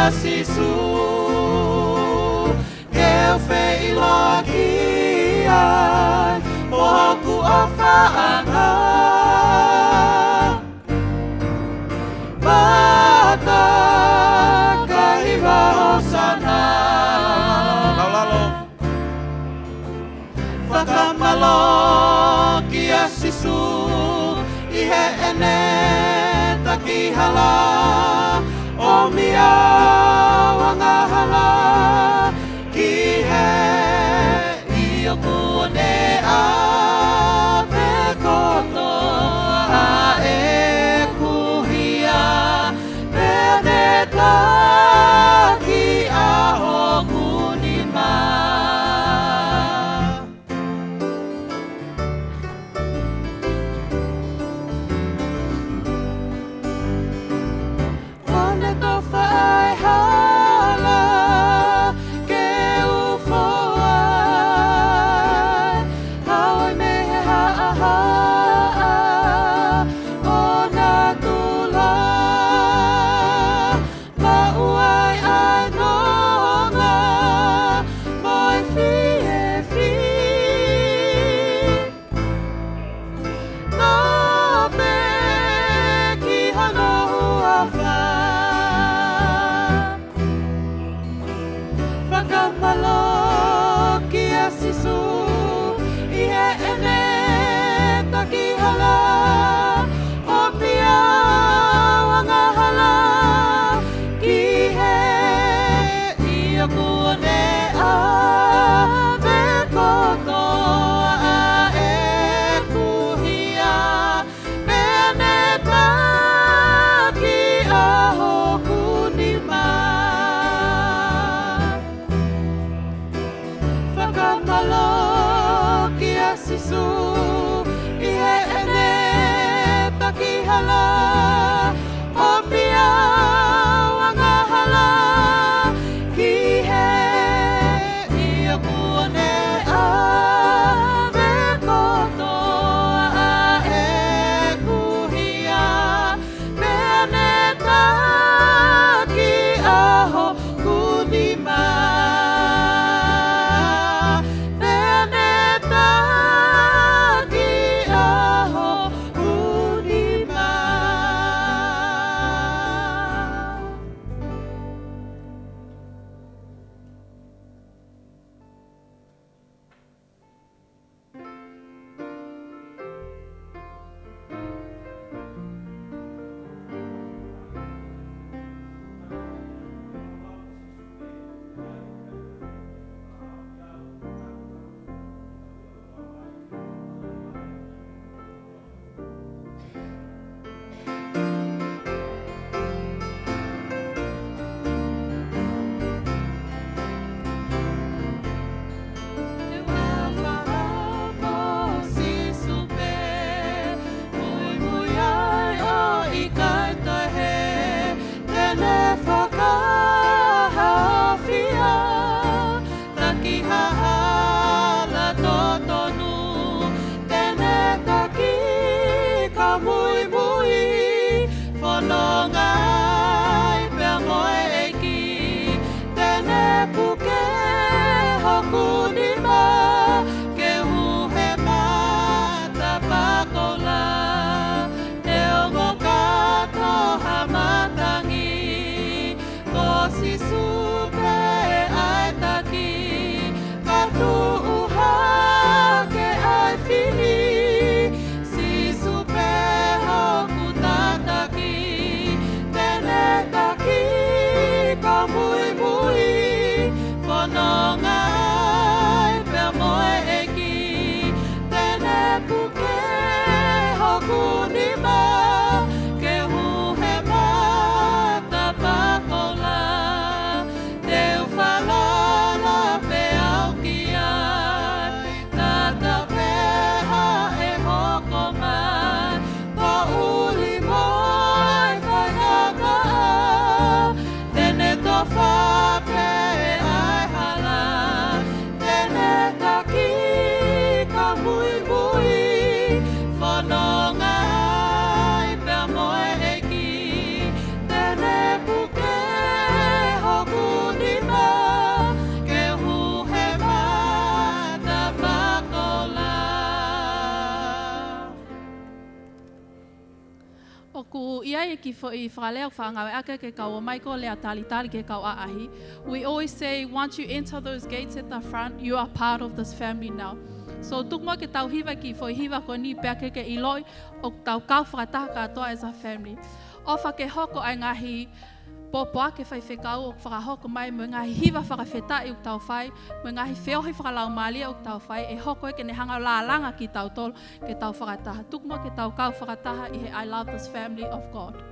sisu Keu fei loki ai Mohoku o whaanga Bata kahiwa o sana Lolo Whakamalo kia sisu Ihe ene takihala O mia wangahala Ki he I o kune a Pekoto a e kuhia Peneta ki a hokunima ki fo I whakalea whangawe ake ke kau mai ko lea tali ke kau aahi. We always say, once you enter those gates at the front, you are part of this family now. So tukmo ke tau hiwa ki fo hiwa ko ni pea ke iloi o tau kau whakataha katoa as a family. O whake hoko ai ngahi popoa ke whai whekau o whakahoko mai mo ngahi hiwa whakawhetai o tau whai, mo ngahi whiohi whakalau malia o tau whai, e hoko e ke ne hanga lālanga ki tau tol ke tau whakataha. Tukmo ke tau kau whakataha I he I love this family of God.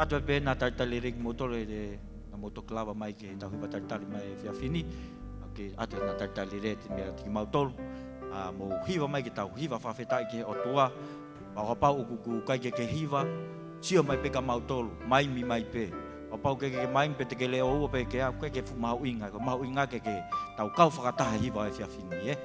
Atua pe na tartali rig motore de na motoklava mai ke tau hiwa tartali mai fia fini ke atua na tartali re te mea tiki mautolu mo hiwa mai ke tau hiwa whawhetai ke o tua o pau uku kai ke hiwa sio mai pe ka mautolu mai mi mai pe o pau ke mai pe te ke leo ua pe ke au ke fu mau inga ke tau kau whakataha hiwa e fia fini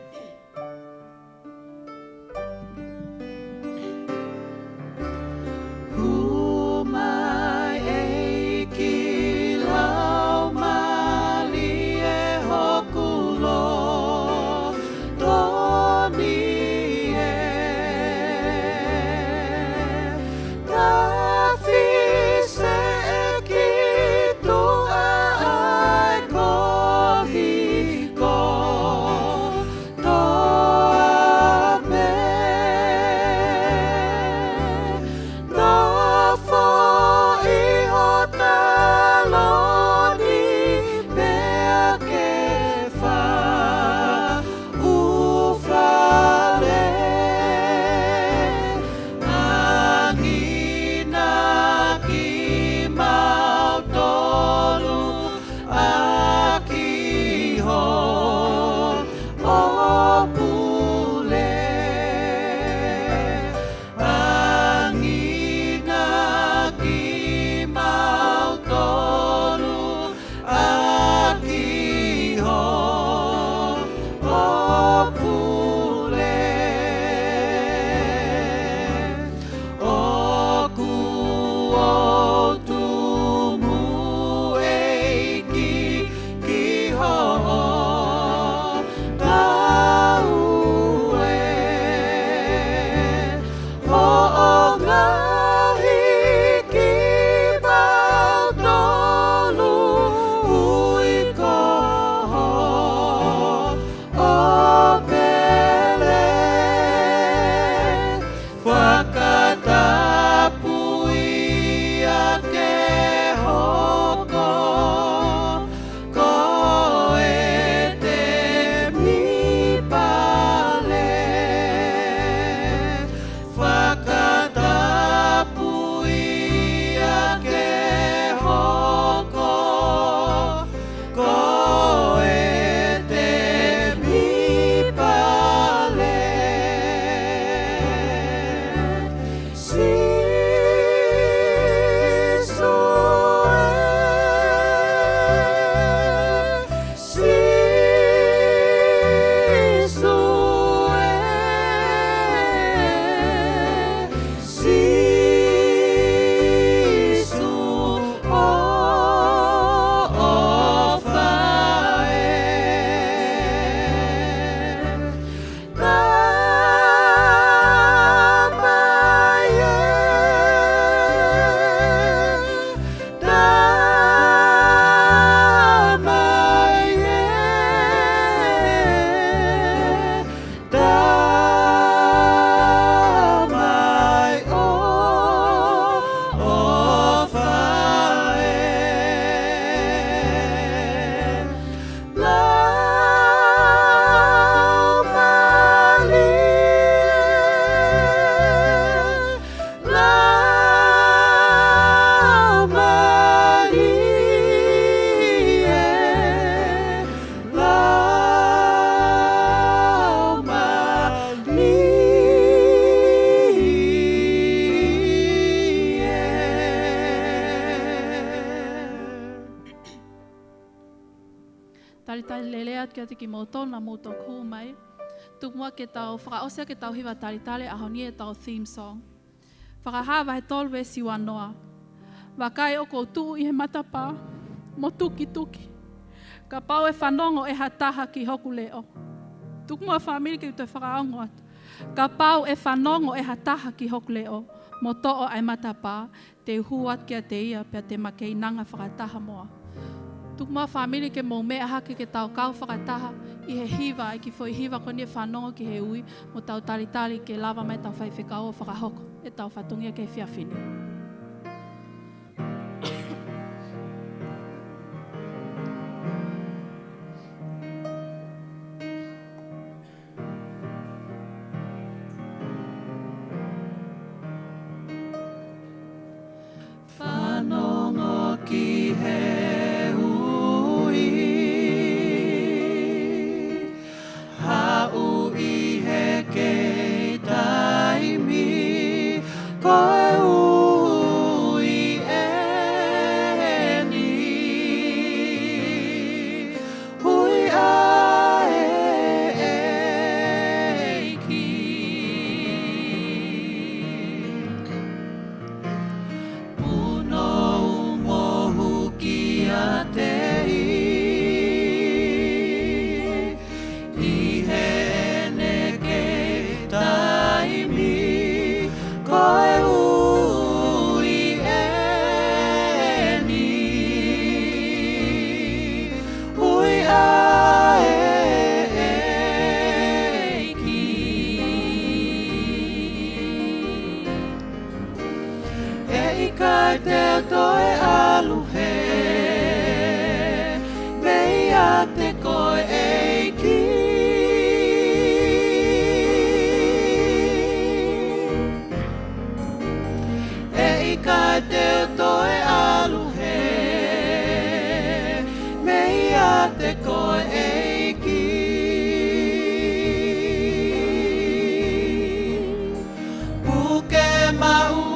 To tali lelea kia te ki moto na moto ku mai. Tukua ke tau whakaosia ke tau hiwa tali tali a honi e tau theme song. Whakahawa he tolu e siwa noa. Wakai o kou tuu i he matapa, mo tuki tuki. Ka pau e whanongo e hataha ki hoku leo. Tukua whamiri ki te whakaongo atu. Ka pau e whanongo e hataha ki hoku leo. Mo to'o ai matapa, te huat kia te ia pia te makei nanga whakataha moa. Tukuma whamiri ke mou mea hake ke tau kau whakataha i he hiwa, i ki fwoi hiwa koni e whanongo ki he ui, mo tau tali tali ke lava mai tau whaiwhika o whakahoko, e tau whatungia ke whiawhini. Whanongo ki he ui, hau i he kei taimi, koe ui e ni, hui a e ki. Kai te toi aluhe, mea te koe eiki. Ei kai te toi aluhe, mea te koe eiki. Puke maua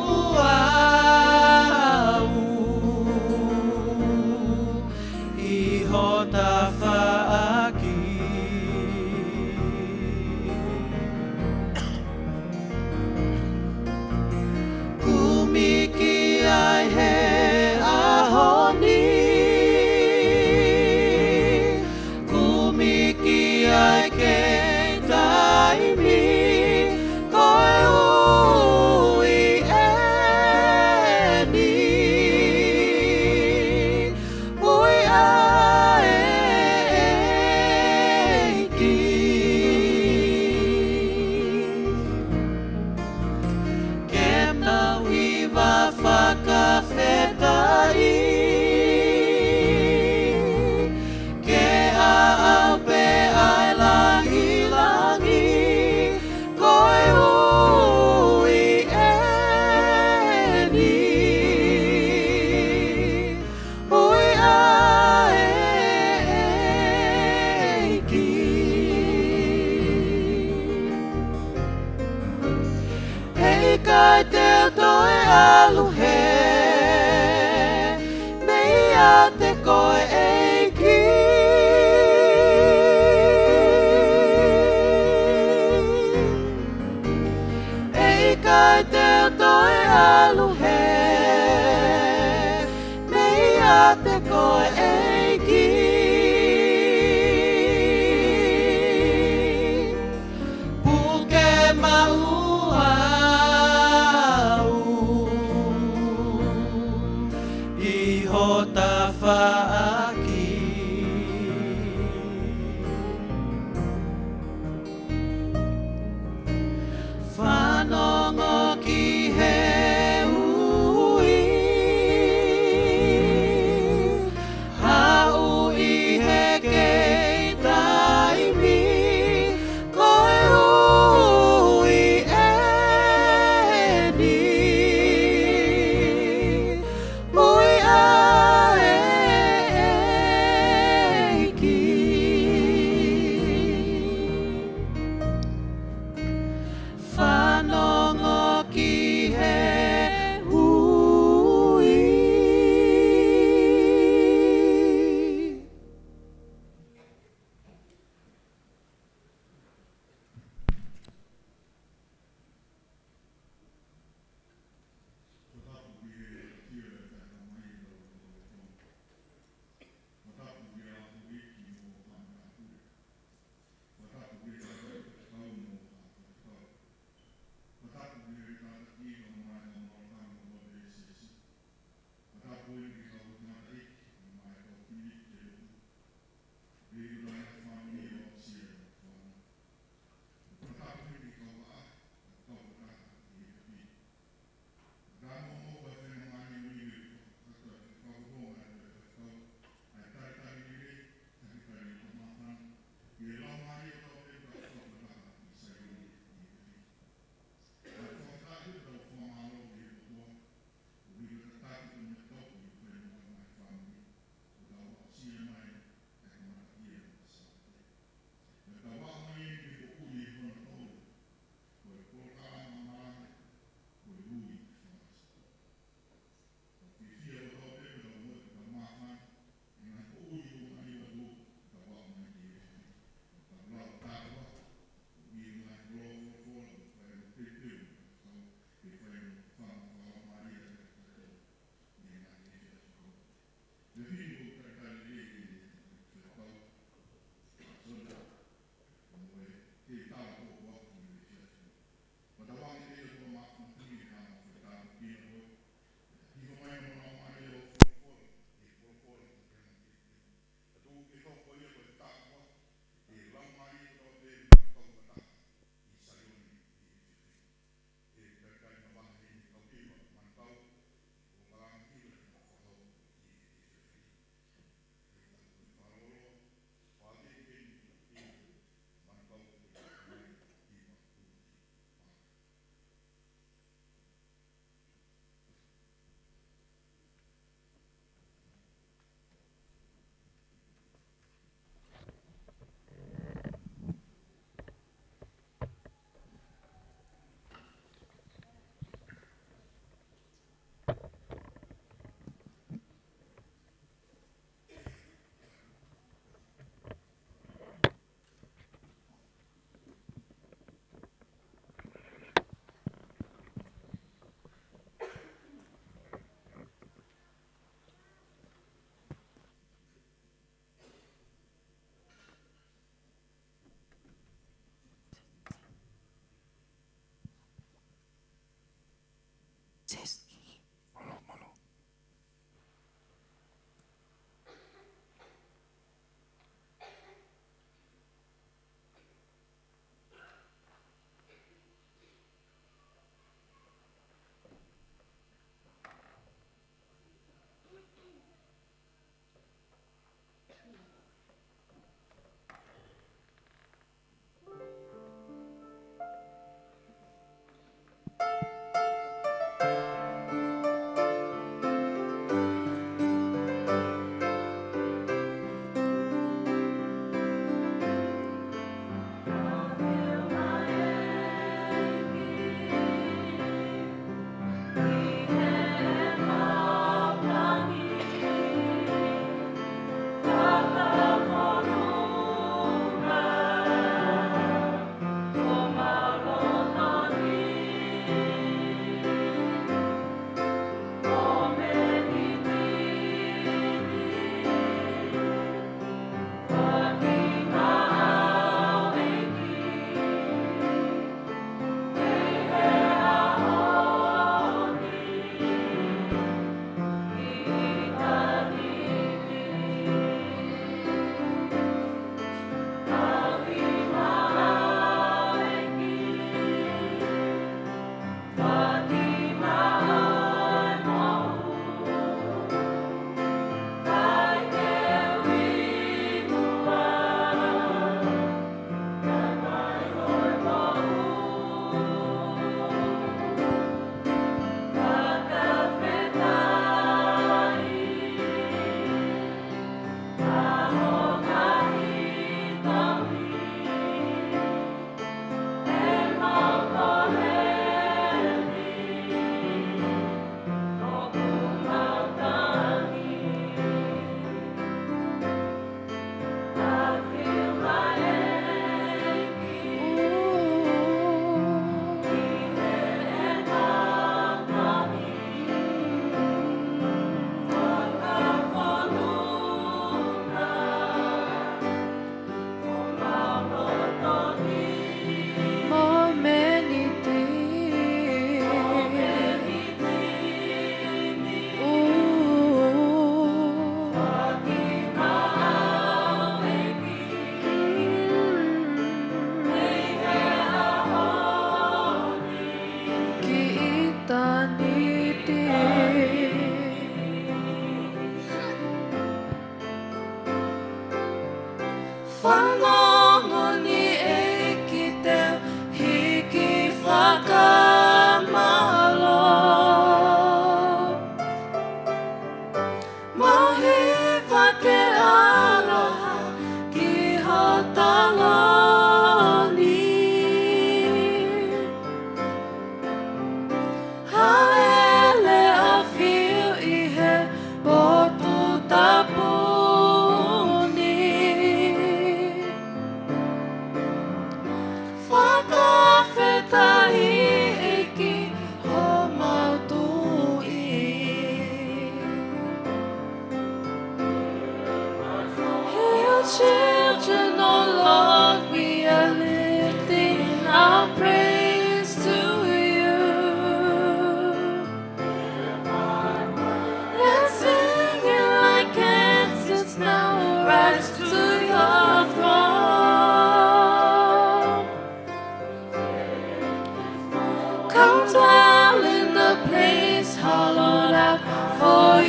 kai te toi aluhe, mea te koe eiki. Ei kai te toi aluhe, mea te koe eiki. Puke maua ta whaaki. Whanongo ki he ui,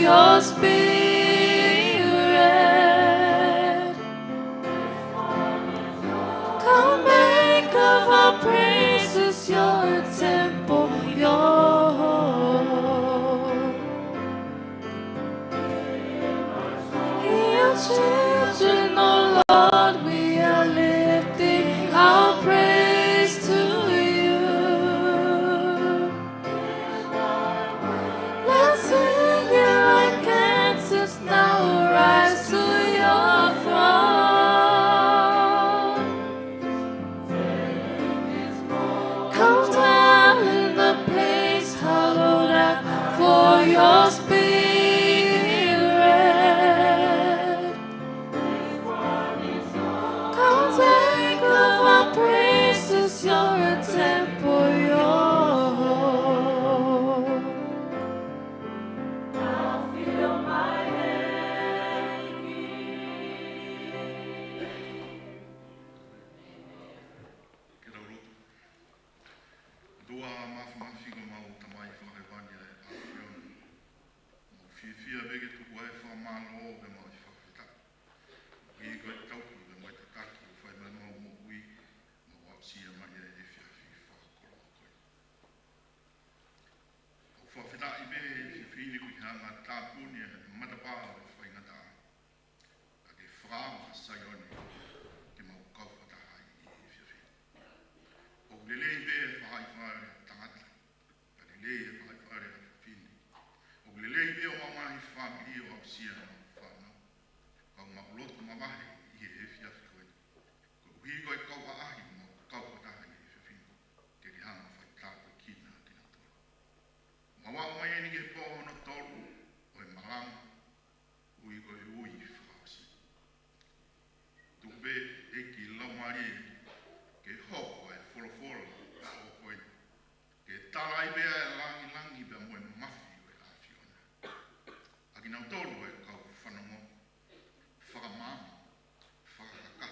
your spirit. Come make of our praises your temple, your home. Your children, oh Lord, we are lifting our praise to you. Let's sing it like answers now rise to your throne. Come down in the place hallowed out for your spirit. Come take of our praises, your temple, your home. I'll feel my Dua mafi go mau tamai whakaiwani e āwhion. Mau whiwhia vege tuku e whamalo o ge mau i whakaitak. I koe taupu ge mai te taki o whai mai mau mo ui. Mau au sia mai e whiawhi whakakolo koe. Au whawhita i me whiwhini kui hanga tāpuni e matapā o whaingata. A ke whāma saioni ke mau kauwhataha i whiawhi. O lele i me whai tangata. A lele i whai whiwhini. O lele i me o mamahi whamili o au sia na whanau. Kau mauloto mamahi i he whiawhi koe. Ko uhi koe kau aahi mo kau whataha i whiwhini. Ke rihanga whai tāpua kina kina tolu. Mawa mai e ni ke pōhono tolu o e maranga. Ui koe ui whakaosi. Tupe e ki laumari ke hoko e whorofora o koe. Ke talai bea e langi langi bea moe mafi o e āwhiona. A ki nau tolu e kau whanongo, whakamama, whakakaka.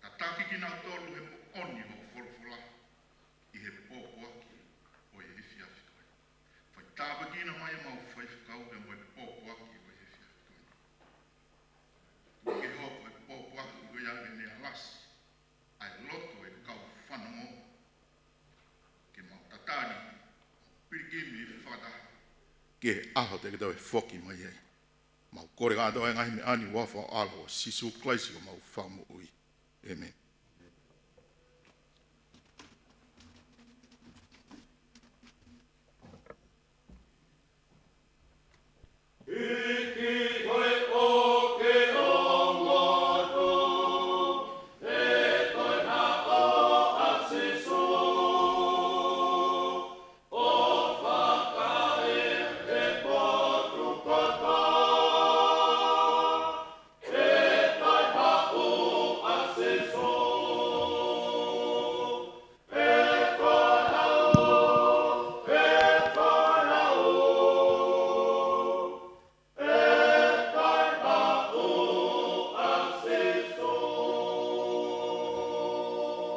Ka taki ki nau tolu he oni ho whorofora i he pōpoaki o e whiawhi koe. Whai tāpa kina mai e mau whai whakau bea moe pōpoaki o e whiawhi koe. Ke hoko e pōpoaki o ia me ne alasi. Ai loto e kau whanongo ke mau tatani pirikimi whakataha. Ke aho te kitau e whoki mai e. Mau kore gātou e ngahi me ani wafa o alo o sisu klaisi o mau whamu ui. Amen.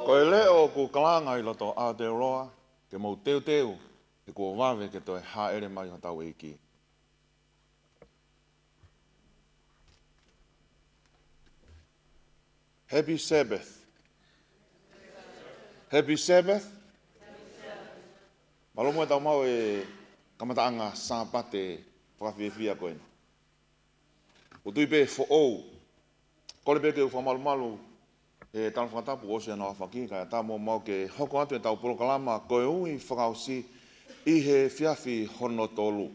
Ko e leo ku kalanga I loto Aotearoa, ke mau teu teu, e kua wawe ke toi haere mai o tau eiki. Happy Sabbath. Happy Sabbath. Malomo e tau mau e kamataanga sāpate whakawhiawhia koe. O tui pe fo'ou, kore pe ke u whamalumalu, e tala whakatapu o se anō whaki, kai tā mō mau ke hoko atu e tau porokalama koe ui whakaosi I he whiawhi hono tolu.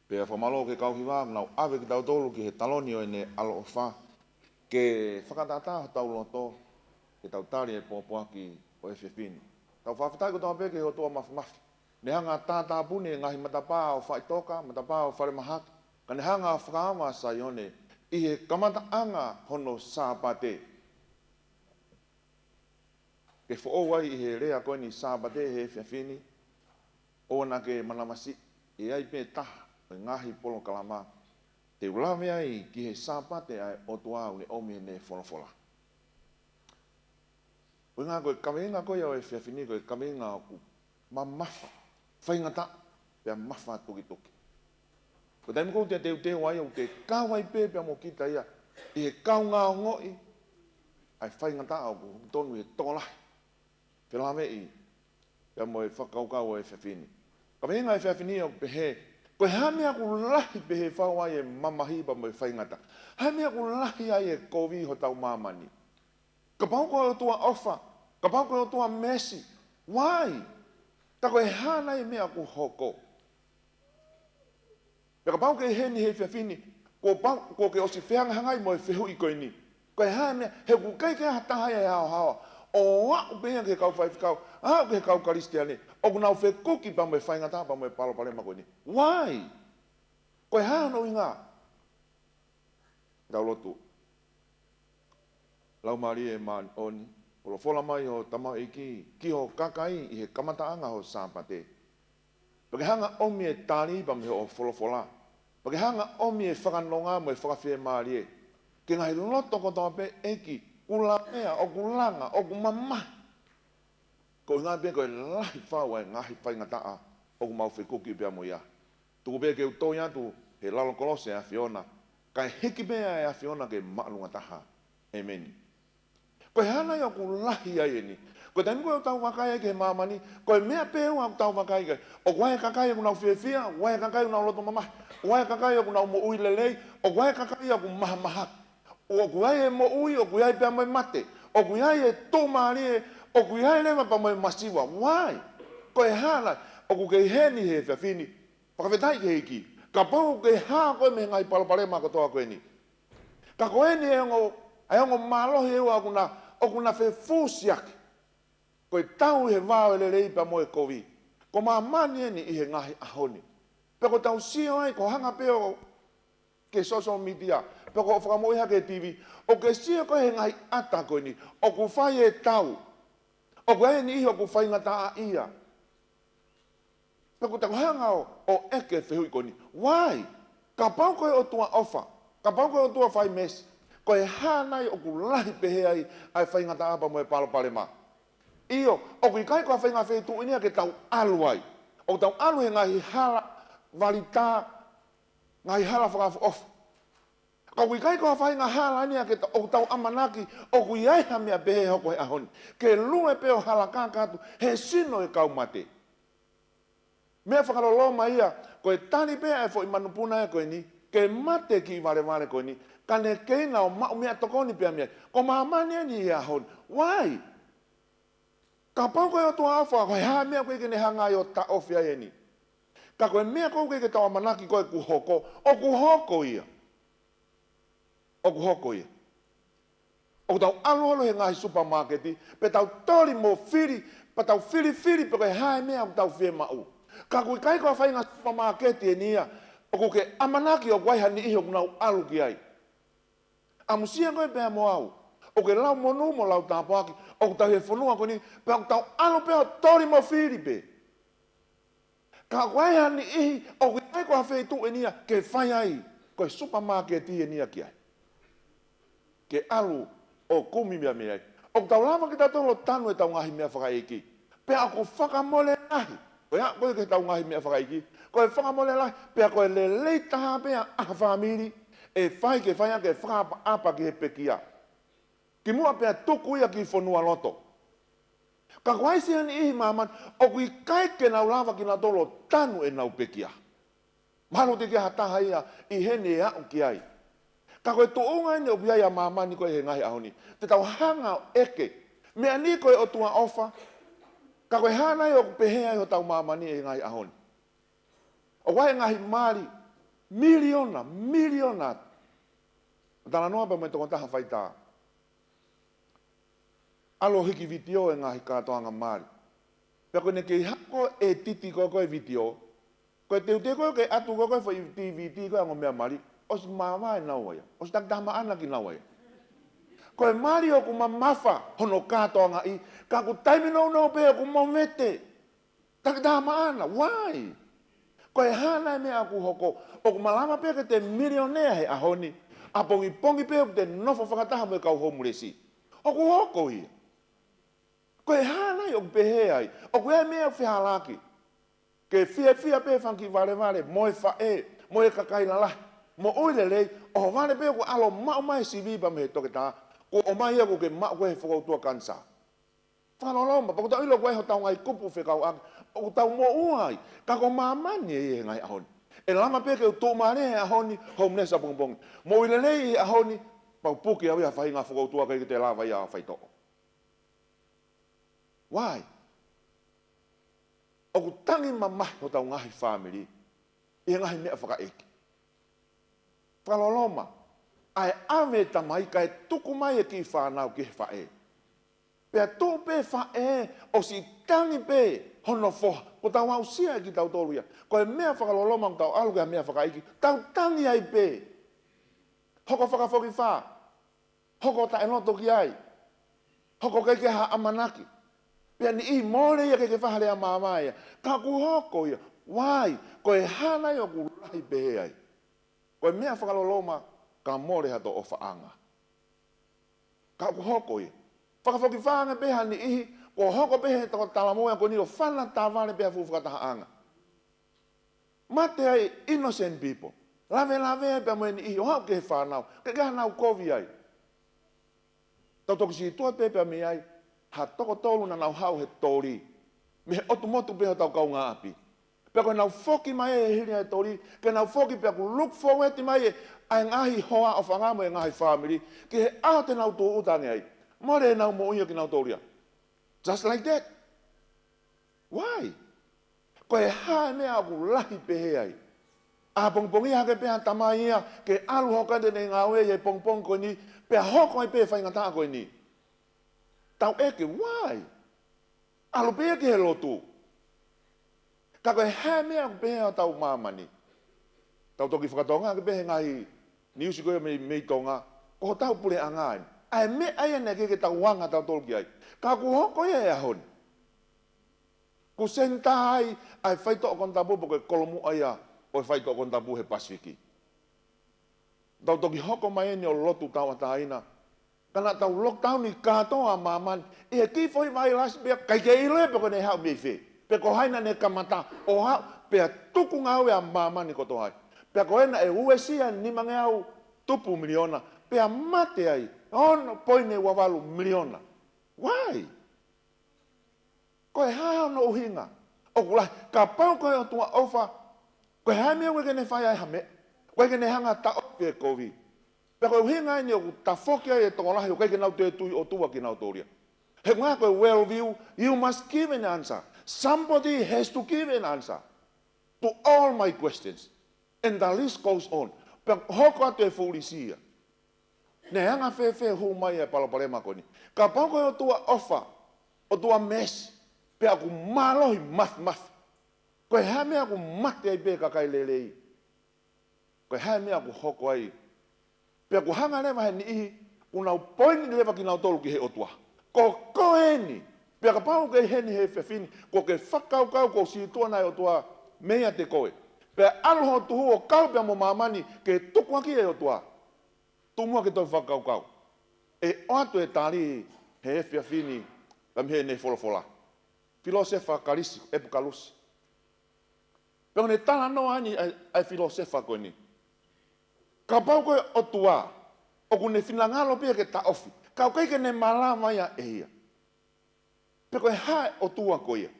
Pea whamalo ke kauhiwa, nau awe ki tau tolu ki he taloni o ene alo o wha, ke whakatata ho tau loto, ke tau tari e pōpoaki o e whiwhini. Tau whawhitai ko tau peke ho toa mafi. Ne hanga tātā pune ngahi matapā o whaitoka, matapā o wharemahaki, ka ne hanga whakaama saione, I he kamataanga hono sāpate. Ke whaowai I he rea koe ni sāpate he whiawhini, o na ke manamasi, e ai pe taha, o ngahi polo kalama. Te ulawe ai ki he sāpate ai o tuau ne omi ne wholofola. O ngā koe kaweinga koe au e whiawhini koe kaweinga o ku mamafa, whaingata, pia mafa tuki tuki. Ko tai mo te te wai o te kawai pe pe mo kita ia. I kau ngā ngoi. Ai whai ngata au ko tonu e tola. Pelame I. Ia mo e whakaukau e whawhini. Ka venga e whawhini o pehe. Koe hame aku lahi pehe whawai e mamahi pa mo e whai ngata. Hame aku lahi ai e KOE ho tau mamani. Ka pau koe o tua ofa. Ka pau koe o tua mesi. Why? Ta koe hana e mea ku hoko. Ka pau ke heni he whawhini. Ko ke osi whianga hangai mo e whehu I koe ni. Koe hana he ku kai ke hataha e hao hawa. O wau pēnga ke kau whaifkau. Hau ke kau karistia o ku nau whekuki pa mo e whaingata pa mo e palopale ma koe ni. Why? Koe hana o inga. Dau lotu. Lau mari e man oni. Olo fola mai o tamau iki. Ki ho kakai I he kamataanga ho sāpate. Pake hanga omi e tāli pa me o fola. Pake hanga omi e whakanonga mo e whakawhie maari e. Ke ngai loto ko tō pe eki. Kula mea, o kulanga, o kumama. Ko ngā pe koe lahi whaua e ngahi whai ngataa. O kumau whekuki pia mo ia. Tuku pe ke utoi atu he lalo kolose a Fiona. Kai heki pea e a Fiona ke maalunga taha. Amen. Koe hana ia ku lahi ai ni. Koe tani koe o tau wakai ke mamani. Koe mea peu au tau wakai ke. O wae kakai o kunau whiawhia. O wae kakai o kunau loto mama. O wae kakai o kunau mo ui lelei. O wae kakai o kunau maha. O kuai e mo ui. O kuai pia mo e mate. O kuai e tō maari e. O kuai lewa pa mo e masiwa. Why? Koe hana. O ku kei heni he whiawhini. Pakawhetai ke hiki. Ka pau ke haa koe me ngai palopare ma katoa koe ni. Ka koe ni e ongo malohi e ua o kuna whe fusiaki. Koe tau he vāo e lelei pa mo e KOE. Ko maa mani e ni I he ngahi ahoni. Pe ko tau sio ai ko hanga peo ke social media. Pe ko whakamoe ha ke TV. O ke sio ko he ngahi ata koe ni. O ku whai e tau. O ku e ni I o ku whai ngata a ia. Pe ko tau hanga o eke whehui koe ni. Why? Ka pau koe o tua ofa. Ka pau koe o tua whai mesi. Koe hānai o ku lahi pehe ai whai ngata apa mo e palopale ma. Io, o ku kai koa whainga whetu inia ke tau alu ai. O tau alu he ngahi hala valita, ngahi hala whakafu ofa. O ku kai koa whainga hala inia ke o tau amanaki, o ku iai ha mea pehe hoko he ahoni. Ke lue peo hala kākatu, he sino e kau mate. Mea whakaroloma ia, koe tani pea e fo I manupuna e koe ni, ke mate ki vare koe ni, kane keina o mau mea tokoni pia mea. Ko mahamani e ni ia hon. Why? Ka pau koe o tua awha, koe haa mea koe kene hangai o ta ofia e ni. Ka koe mea koe ke tau manaki koe ku hoko. O ku hoko ia. O ku hoko ia. O tau aloholo he ngahi supermarketi, pe tau tori mo whiri, pa tau whiri pe koe haa mea o tau whie mau. Ka koe kai koe whainga supermarketi e ni ia, o ku ke amanaki o kwaiha ni iho kunau alu ki ai. Amusia koe pēa mo au. O ke lau monu mo lau tāpaki. O ku tau he whanua koe ni. Pēa ku tau alo pēa tori mo whiri pē. Ka waiha ni ihi. O ku kai koe hawhi tu e nia. Ke whai ai. Koe supermarketi e nia ki ai. Ke alu o kumi mea mea ai. O ku tau lama ki tau tanu e tau ngahi mea whakaiki. Pēa ko whakamole lahi. Koe ke tau ngahi mea whakaiki. Koe whakamole lahi. Pēa koe le leitaha pēa a whamiri. E whai ke whai ke whakapa apa ki he pekia. Ki mua pēa tuku ia ki whanua loto. Ka kwaisi hani ihi maman, o kui kai ke nau lava ki na tolo tanu e nau pekia. Mahalo te kia hataha ia, I hene e au ki ai. Ka koe tuunga ine o biai a mamani koe he ngahi ahoni. Te tau hanga o eke. Mea ni koe o tua ofa. Ka koe hanai o pehea o tau mamani e ngahi ahoni. O wae ngahi mari. Miliona. Tana noa pa me toko taha whaita. Alo hiki video e ngahi kātoanga mari. Pea koe ne kei hako e titi koe video. Koe te koe ke atu koe whai TVT koe ango mea mari. Os mawa e nauaia. Os taktama ana ki nauaia. Koe mari o ku mamafa hono kātoanga I. Ka ku taimi no pea ku momete. Taktama ana. Why? Koe hana e mea aku hoko. O ku malama pea ke te milionea he ahoni. A pongi pea ku te nofo whakataha mo e kau homuresi. O ku hoko ia. Koe hana i o ku pehe ai. O ku e mea whihalaki. Ke fia pea whanki vare. Moe whae. mo e kakai la mo oile le o vale pe ko alo ma mai sivi ba me to ke ta ko o mai ko ke ma ko e fo to kansa whaloloma pa ko ta ilo ko e ho tau ngai kupu fe kau ang o tau mo uai ka ko mamani e ngai ahon e lama pe ke to mane ahoni homeless a bongbong mo ile le ahoni pa puki a fa inga fo to ke te lava ia fa to why o tangi mama ho tau ngai family e ngai me fa ka ek whaloloma ai ave tamai kai tuku mai e ki fa na ki fa e pe to pe fa e o si tangi pe hono fo ko tau au sia ki tau tolu ia ko e mea whakaloloma tau alu ka mea whakaiki tau tangi ai pe hoko whakafoki wha hoko ta enoto ki ai hoko keke ha amanaki pia ni I mole ia keke whahale a mamai ka ku hoko ia wai ko e hana i o ku lahi pe ai ko e mea whakaloloma ka mole hato o whaanga ka ku hoko ia whakafoki whaanga pe hani ihi ko hoko pe to tala moa ko ni o fana tavale pe fu fukata anga mate ai innocent people lave pe mo ni o hoko ke fana ke ga na ko vi ai to si to pe me ai ha to ko tolu na hau he tori me otu motu pe to ka nga api pe ko na foki mai e hiri ai tori ke na foki pe ko look forward mai ai ngahi hoa of anga mo ngahi family ke a te na to utangi ai mo re na mo ia ki na toria. Just like that. Why? Ko e hae mea aku lahi pehe ai. A pongpongi hake peha tamai ia, ke alu hoka de ngāwe e pongpong ko ni, pea hoko ai pehe whaingata ko ni. Tau eke, why? Alu pehe ke he lotu. Ka ko e hae mea aku pehe a tau mamani. Tau toki whakatonga ke pehe ngai niusi koe mei tonga, ko tau pule angai. Ai me ai ane ke tau wanga tau tolki ai. Ka ku hoko ia e ahon. Ku sentai ai whaito o kontapu po ke kolomu aia o whaito o kontapu he Pasifiki. Tau toki hoko mai ni o lotu tau ataina. Kana tau lockdown ni kato a maman. E he kifoi vai las pia kai ke ile pe ko ne hau me fe. Pe ko haina ne kamata o hau pe tuku ngau a maman ni koto hai. Pe ko ena e uesia ni mangau tupu miliona. Pe mate ai. On poine wawalu miliona. Why? Ko e hae no uhinga. O kula, ka pau koe o tua ofa. Ko e hae mea koe kene whai ai hame. Koe kene hanga ta ope kovi. Pe koe uhinga ni o ta whoki ai e tokolahi o koe kene au te tui o tua ki nau toria. He ngā koe well view, you must give an answer. Somebody has to give an answer to all my questions. And the list goes on. Pe hoko atu e fulisia. Ne hanga fe hu mai e palapalema koni. Ka pau koe o tua ofa, o tua mes, pe aku malohi maf. Koe hae mea aku mate ai pe kakai lelei. Koe hae mea aku hoko ai. Pe aku hanga lewa he ni ihi, unau poini lewa ki nau tolu ki he o tua. Ko koeni, pe ka pau koe heni he fefini, ko ke whakaukau ko si tua nai o tua mea te koe. Pe aloho tuhu o kau pe mo mamani, ke tukua ki e o tua. Tumua ke toi whakaukau. E oatu e tari he whiawhini lam he ne wholofola. Filosefa kalisi, epu kalusi. Pero ne tala no ani ai filosefa koe ni. Ka pau koe o tua, o kune whinangalo pia ke ta ofi. Kau keike ne malama ia e ia. Pe koe hae o tua koe ia.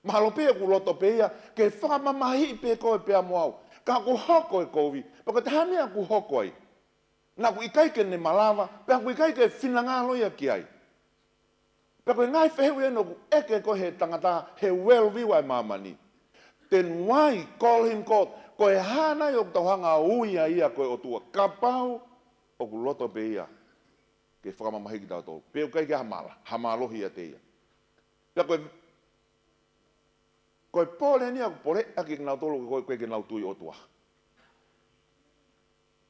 Mahalo pia ku loto pe ia, ke whakamamahi pe koe pia moau. Ka ku hoko e kovi, pe koe te hamea ku hoko ai. Na ku ikaike ne malava, pe ku ikaike whinangalo ia ki ai. Pe koe ngai whehewe eno ku eke ko he tangata, he well view ai mamani. Then why call him God? Koe hana i o tauhanga uia ia koe o tua. Ka pau o ku loto pe ia. Ke whakamamahi ki tau tolu. Pe u kaike hamalohi a te ia. Pe koe pole ni aku pole aki ki nau tolu koe ke nau tui o tua.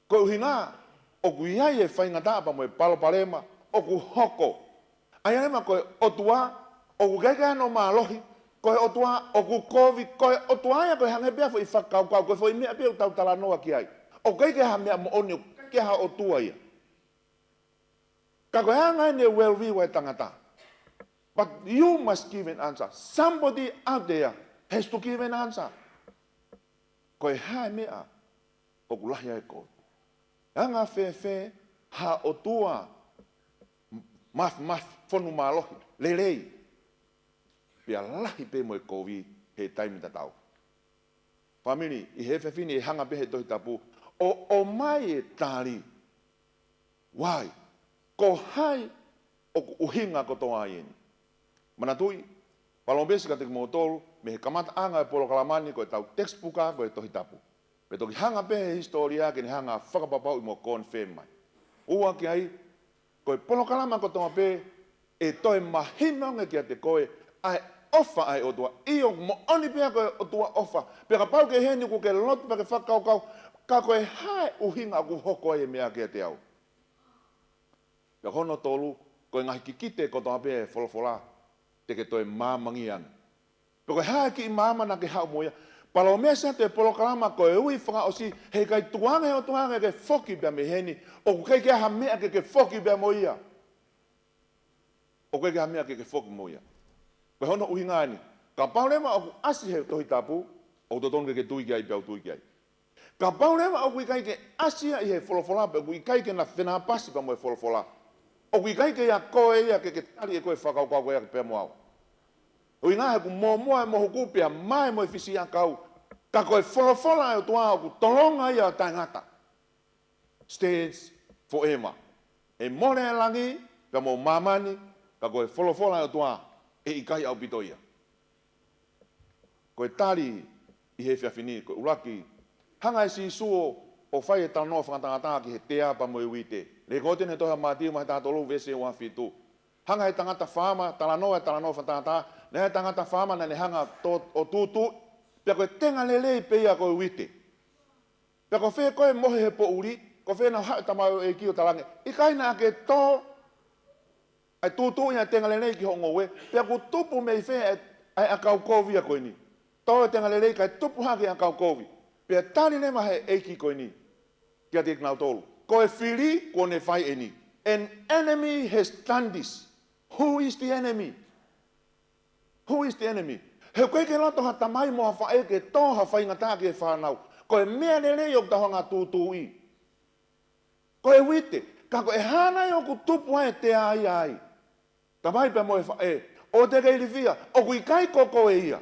Koe uhinga, o ku iai e whaingata apa mo e palopalema, o ku hoko. Ai anema koe o tua, o ku kaike ano malohi, koe o tua, o ku kovi, koe o tua ia koe hange pia fo i whakaukau, koe fo i mea pia tau tala noa ki ai. O kaike ha mea mo oni, o kaike ha o tua ia. Ka koe hanga ne well view e tangata. But you must give an answer. Somebody out there has to give an answer. Koe hae mea, o ku lahi ai ko. Anga fe ha o tua maf fonu malohi lelei. Pia lahi pe mo e kovi he taimi tatau. Family, i he fefini e hanga pe he tohi tapu. O mai e tari. Wai, ko hai o ku uhinga ko toa ieni. Manatui, palombesi ka te kumotolu, me he kamata anga e polo kalamani ko e tau textbooka ko e tohi tapu. Me toki hanga pe he historia ke ni hanga whakapapau i mo confirm mai. Ua ki ai, ko e polo kalama ko toa pe e toi mahinonge ki a te koe ai ofa ai o tua. Iyo mo oni pia ko o tua ofa. Pia ka pau ke heni ku ke lotu pa ke whakaukau. Ka koe hae uhinga ku hoko e mea ki a te au. Pia hono tolu, ko e ngahi kikite ko toa pe e wholofola. Te ke toi māmangi anu. Pia koe hae ki i māmana ke hau moia. Palo mea sa te polo kalama ko e ui whakaosi. Hei kai tuanga o tuanga ke whoki pia me heni. O ku kei ke ha mea ke whoki pia moia. O kei ke ha mea ke whoki moia. Koe hono uhinga ani. Ka paulema o ku asi he tohi tapu. O totonu ke tui ki ai piau tui ki ai. Ka paulema o ku ikai ke asia i he wholofola. Pe ku ikai ke na whenaa pasi pa mo e wholofola. O ku ikai ke ia koe ia ke tali e koe whakaukau koe ia ke pia moau. O inga he ku moa e mohu kupia mai mo e fisi ia kau. Ka koe wholofola e o tua o ku tolonga ia o taingata. Stands forever. E mone e langi, ka mo mamani, ka koe wholofola e o tua e ikai au pitoia. Koe tali i he whiawhini, koe uraki, hanga e si suo o whai e tanoa whakatangata ki he tea pa mo e wite. Le kote ne toha mātiu mai tātolu vese o whitu. Hanga e tangata whama, talanoa whakatangata, ne he tangata whama na ne hanga o tūtu, pia koe tenga lelei peia koe wite. Pia koe whee koe mohe he po uri, koe whee na hae tamau e ki o talange. Ikai na ke tō, ai tūtu ia tenga lelei ki hongo we, pia ku tupu mei whee ai akau kovi a koe ni. Tō e tenga lelei kai tupu haki akau kovi. Pia tani nema he eiki koe ni. Kia te knau tolu. Koe whiri, koe ne whai eni. An enemy has done this. Who is the enemy? Who is the enemy? He koe ke lato ha tamai moha whae ke tōha whaingata ke whanau. Koe mea lelei o tahonga tūtū i. Koe wite, ka koe hana o ku tupu ai te ai ai. Tamai pe moe whae. O te kei rivia, o kui kai koko e ia.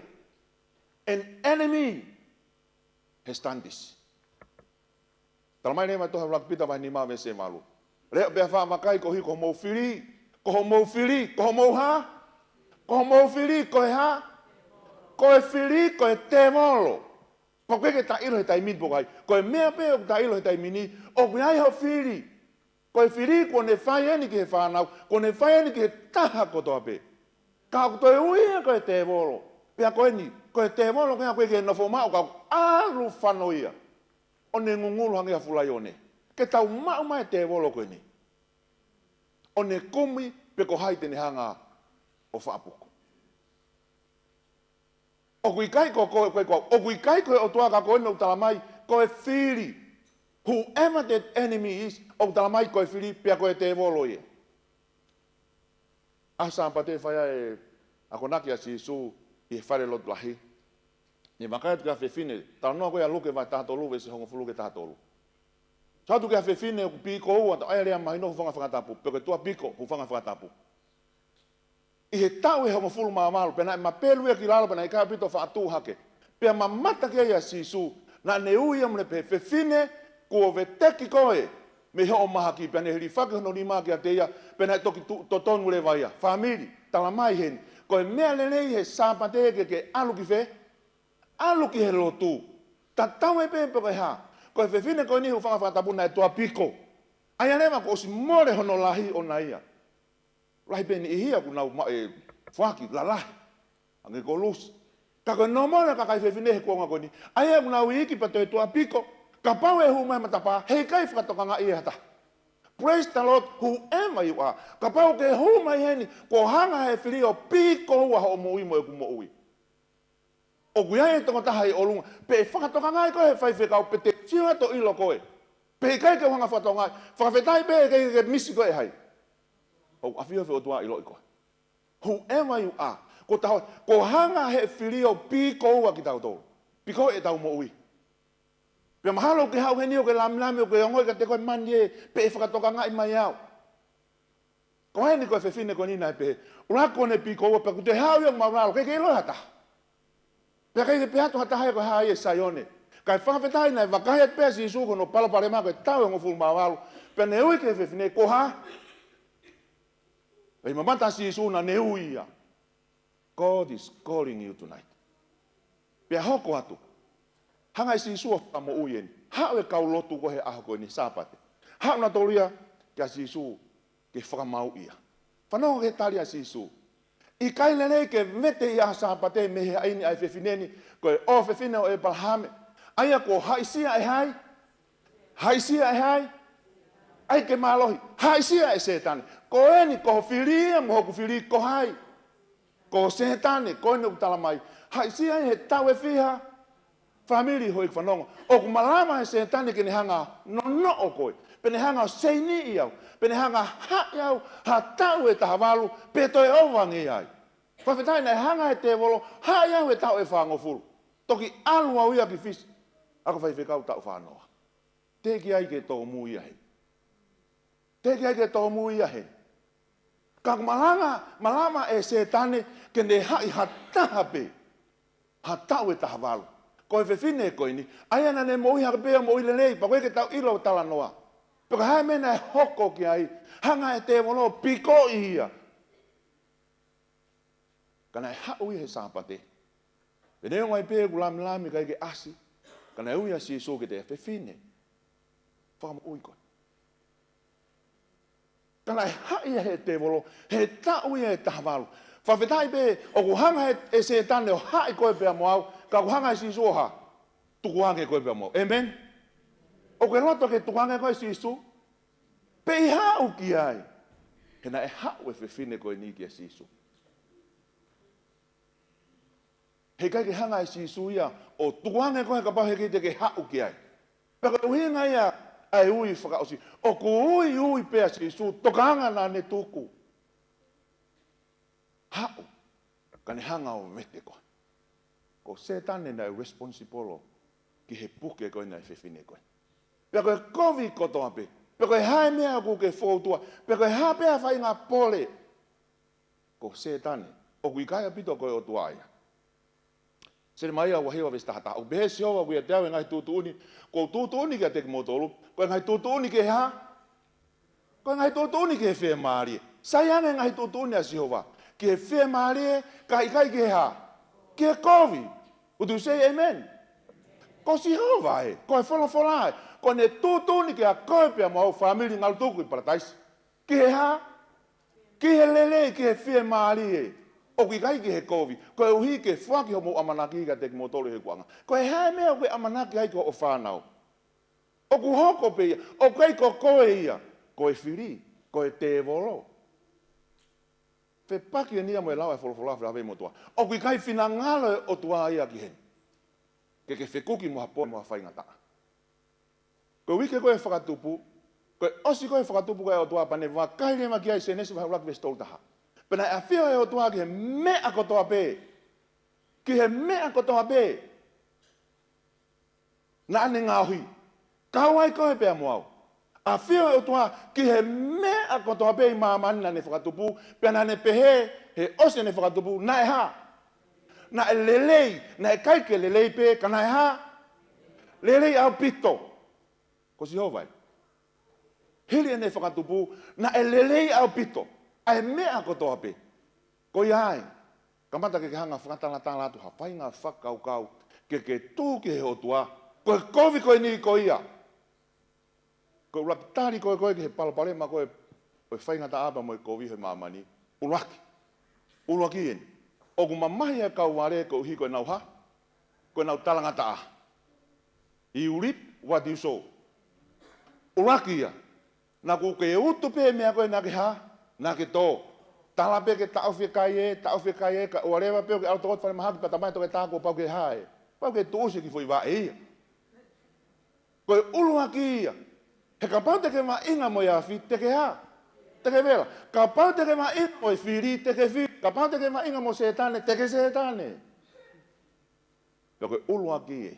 An enemy has done this. Talamai nei mai toha wlak pita vai ni maa vese malu. Lea bea wha makai ko hi ko mou whiri, ko mou whiri, ko mou ha, ko mou whiri, ko e ha, ko e whiri, ko e te molo. Ko koe ke ta ilo he tai min pokai, ko e mea pe o ta ilo he tai mini, o kui ai ho whiri. Ko e whiri, ko ne whai eni ki he whanau, ko ne whai eni ki he taha ko toa pe. Ka ko toi uia ko e te molo. Pea koe ni, ko e te molo kea koe ke nofo mao ka alu whanoia. O ne ngungulu hangi a fulai o ne. Ke tau mau mai te molo koe ni. O ne kumi pe ko haite ne hanga o whaapuku. O kui kai ko koe koe koe. O kui kai koe o tuaka koe no talamai koe whiri. Whoever that enemy is, o talamai koe whiri pea koe te molo ia. Asa pate whaia e ako naki a si su i whare lot lahi. Ni makai tuka whewhine, tala noa koe a luke vai tātolu vese hongo fuluke tātolu. Sātu kia whewhine o piko ua, ta aia rea mahi no hufanga whakatapu, peke tua piko hufanga whakatapu. I he tau e hongo fulu maa malu, pena e ma pelu e ki lalo, pena i kā pito whaatu hake. Pea ma mata kia ia sisu, na ne ui amune pe whewhine, kua veteki koe, me ho o maha ki, pena hiri whake hono ni maa kia te ia, pena e toki totonu le vai ia, whamiri, tala mai heni. Koe mea lelei he sāpate ke aluki whe, aluki he lotu. Ta tau e pēmpe koe ha. Koe whewhine koe nihu whakawhakatapuna e toa piko. Aia lewa ko osi more hono lahi o na ia. Lahi pēni i hia ku nau whaki, la lahi. Ange ko lusi. Ka koe no more ka kai whewhine he kuonga koe ni. Aia ku nau iki pato e toa piko. Ka pau e humai matapa, hei kai whakatokanga i hata. Praise the Lord, whoever you are. Ka pau ke humai heni, ko hanga he whiri o piko hua ho mo imo e kumo ui. O kuia e tonga taha i olunga, pe whakatoka ngai koe he whaiwhekau, pe te tia to ilo koe. Pe kai ke whanga whatoka ngai, whakawhetai pe ke misi koe hai. O awhia whi o tua ilo i koe. Whoever you are, ko hanga he whiri o piko hua ki tau tō. Piko e tau mo ui. Pe mahalo ke hau heni o ke lam o ke ngoi ka te koe manie pe e whakatoka ngai mai au. Ko heni koe whewhine koe nina pe. Ura kone pi koe pe kute hau iong maunaro ke ke ilo hata. Pe kei te pehato hata hai koe hai e Saione. Kai whawhetai nei wakahi at pēsi i suko no palapare mako e tau e ngofuru mawalo. Pe ne ui ke whewhine ko ha. Ei mamata si suna ne ui ia. God is calling you tonight. Pe hoko atu. Hangai si sua mo uien. Hau e kau lotu ko he aho koe ni sapate. Hau na tolia kia si su ke whakamau ia. Whanau ke talia si su. I kai lelei ke mete ia sapate me he aini ai whewhineni koe o whewhine o e palhame. Aia ko haisia e hai. Haisia e hai. Ai ke malohi. Haisia e setane. Ko eni ko whiria mo hoku whiri ko hai. Ko setane ko eni utala mai. Haisia e he tau e whiha. Family hoi whanonga. O ku malama e setane ke ne hanga no o koe. Pe ne hanga seini iau. Pe ne hanga ha iau. Ha tau e taha walu. Pe toi owangi ai. Whawhetai nei hanga e te wolo. Ha iau e tau e whangofuru. Toki alua uia ki fisi. Ako whai whekau tau whanoa. Teki ai ke tō mui ahe. Teki ai ke tō mui ahe. Kako malama e setane ke ne hai hataha pe. Hatau e taha walu. Ko e whewhine koe ni. Aiana ne mo iha pēa mo ile nei. Pa koe ke tau ilo tala noa. Paka hae mena e hoko ki ai. Hanga e te mono piko ia. Kana e hau i he sāpate. Pene o ngai pēa ku lami kai ke asi. Kana e uia si so ke te whewhine. Whakama ui koe. Kana e hai he te molo. He tau ia e tahawalu. Whawhetai pē. O ku hanga e se tane o hai koe pēa mo au. Ka ku hanga si soha, tukuange koe pia mo. Amen? O ke loto ke tukuange koe si su, pe i hau ki ai. Hena e hau e whewhine koe ni ki a si su. He kai ke hanga e si su ia, o tukuange koe ka pau he ki te ke hau ki ai. Peka uhinga ia, ai ui whakaosi. O ku ui pia si su, tokanga na ne tuku. Hau, ka ne hanga o vete koe. Ko setane nai responsible ki he puke koe nai whewhine koe. Pea koe kovi kotoa pe. Pea koe hae mea ku ke whautua. Pea koe hae pea whai ngā pole. Ko setane. O kui kai apito koe o tuaia. Sere mai au hewa vesta hata. O behe si hoa kuia teawe ngai tutuuni. Ko tutuuni kia teki motolu. Koe ngai tutuuni ke ha. Koe ngai tutuuni ke whea maarie. Saiange ngai tutuuni a si hoa. Ke whea maarie kai ke ha. Ke kovi. Would you say amen? Ko si hova e. Ko e whola e. Ko ne tūtūni ke a koe pia mau family ngal tuku i parataisi. Ki he ha? Ki he lele ki he whie maari e. O ki kai ki he kovi. Ko e uhi ke whaki ho mo amanaki ka teki motolo he kuanga. Ko e hae mea koe amanaki hai ko o whanau. O ku hoko pe ia. O kai ko koe ia. Ko e whiri. Ko e te volo. Fe paki e nia mo e lawa e wholofolafi la vei motua. O kui kai whina ngalo o tua ia ki hen. Ke whekuki mo hapo mo hawhai ngata. Ko wike koe whakatupu. Ko osi koe whakatupu koe o tua pane wa kai lema ki ai se nesi whai ulaki vestol taha. Pena e whio e o tua ki he mea kotoa pe. Ki he mea kotoa pe. Na ane ngā hui. Kawai koe pea mo au. A whio e o tua ki he mea kotoa pe i mamani na ne whakatupu. Pena ne pehe he ose ne whakatupu na e ha. Na e lelei, na e kaike lelei pe ka na e ha. Lelei au pito. Ko si hovai. Hili e ne whakatupu na e lelei au pito. A e mea kotoa pe. Ko i ai. Kamata ke hanga whakatangatanga atu hawhai ngā whakaukau. Ke tū ki he o tua. Ko e kovi koe ni ko ia. Ko rapitari koe ki he palapalema koe whaingata apa mo e kovi he mamani. Ulaki. Ulaki eni. O ku mamahi e kau ware ko uhi koe nau ha. Koe nau talangata a. You reap what you sow. Ulaki ia. Na ku ke utu pe mea koe na ke ha. Na ke tō. Tala pe ke tau whikai e. Ka uarewa pe o ke autokot whare mahaki pa tamai toke tāko pau ke hae. Pau ke tūsi ki fui wa e ia. Koe uluaki ia. He ka pau teke ma inga mo iafi, teke ha. Teke vela. Ka pau teke ma inga mo i whiri, teke whiri. Ka pau teke ma inga mo setane, teke setane. Pea koe uluaki e.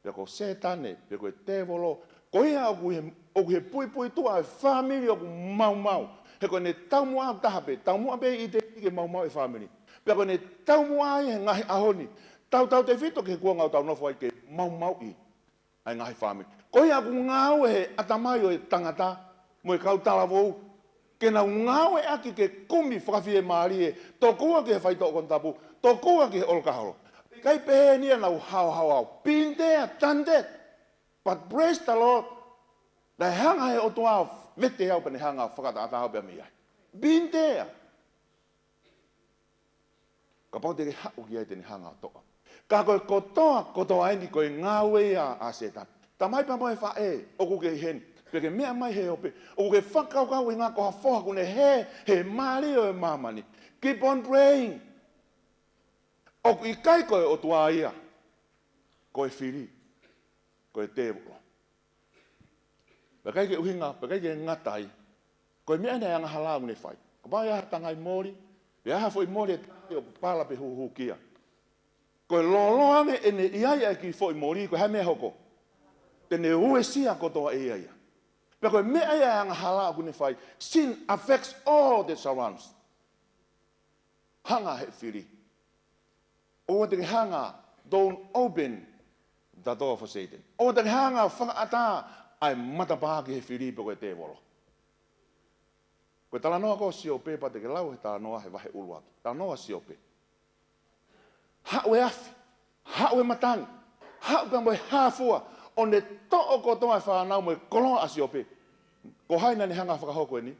Peko setane, peko tevolo, koia oku he pui tua family oku mau. Heko ne taumua tahape, taumua be i te ike mau e family. Peko ne taumua i he ngahi ahoni, tau te fito ke kua ngau tau nofo ai ke mau i, ai ngahi family. Koia ku ngau he atamai o e tangata, mo e kau talavou, ke nau ngau e aki ke kumi whakawhi e maari e, tō kua ke he whaito o kontapu, tō kua ke he olokaholo. Kai pehe nia nau hao. Been there, done that. But praise the Lord. Nai hanga he o toa vete hau pane hanga whakata hau pia miai. Been there. Ka pau teke hau ki ai tene hanga toa. Ka koe kotoa endi koe ngāwe a setan. Ta mai pa moe wha oku ke hen. Peke mea mai he ope. Oku ke whakau i ngā koha whoha kune he maari o e mamani. Keep on praying. Oku i kai koe o tua ia, koe whiri, koe tēworo. Pekai ke uhinga, pekai ke ngatai, koe mea nei anga halau ne whai. Ka pai aha tangai mori, e aha fwoi mori e tai o pala pe huhu kia. Koe loloange e ne iaia ki fwoi mori, koe hai mea hoko. Tene ue sia kotoa e iaia. Pe koe mea ia anga halau ne whai, sin affects all that surrounds. Hanga he whiri. O te hanga, don't open the door for Satan. O te hanga, whakaata, ai matapaki he whiripe koe te wolo. Koe tala noa ko siope, pa te ke lau he tala noa he wahe uluaki. Tala noa siope. Haue afi, haue matani, haue moe hafua, o ne to'o kotoa e whanau moe koloa a siope. Ko haina ni hanga whakahoko e ni,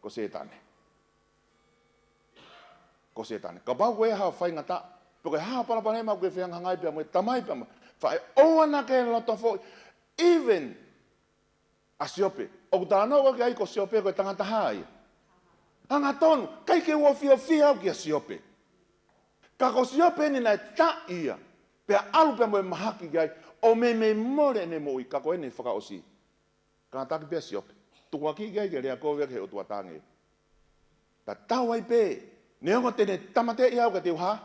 ko setane. Ko setane. Ka pau koe hao whai ngata, poko hao palapana e mau koe whianga ngai pia moe tamai pia moe. Whae oana ke loto fo, even a siope. Oku tala noa ke ai ko siope koe tangata hai. Hanga tonu, kai ke ua fia au ki a siope. Ka ko siope ni nai ta ia, pia alu pia moe mahaki ki ai, o me more ne moi, ka koe ne FAKA'OSI. Ka taki pia siope. Tukua ki ai ke rea kovea ke o tua tange. Ta tau ai pe, ne ongo tene tamate iau ka teu ha,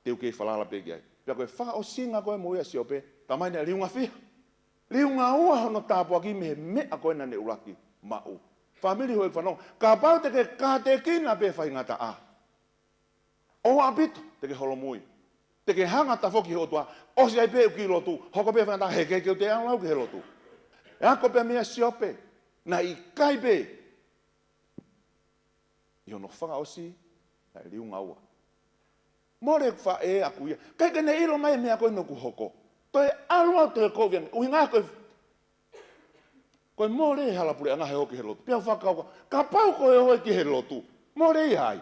teu kei whalala pe ki ai. Pia koe FAKA'OSI ngā koe mo ia siope, tamai ne riunga whiha. Riunga ua hono tāpua ki mehe mea koe na ne uraki mau. Famili hoi whanong, ka pau teke ka te kina pe whai ngata a. O apito, teke holomui. Teke hanga tafoki ho tua, osi ai pe uki lotu, hoko pe whai ngata heke keu te anlau ki he lotu. E ako pe mea siope, na i kai pe. I hono FAKA'OSI, na riunga ua. More wha e aku ia. Kai kene ilo mai mea koe no ku hoko. Toi alua toi kovian. Ui ngā koe. Koe more e halapure anga he hoki he lotu. Pia whakauka. Ka pau koe hoi ki he lotu. More i hai.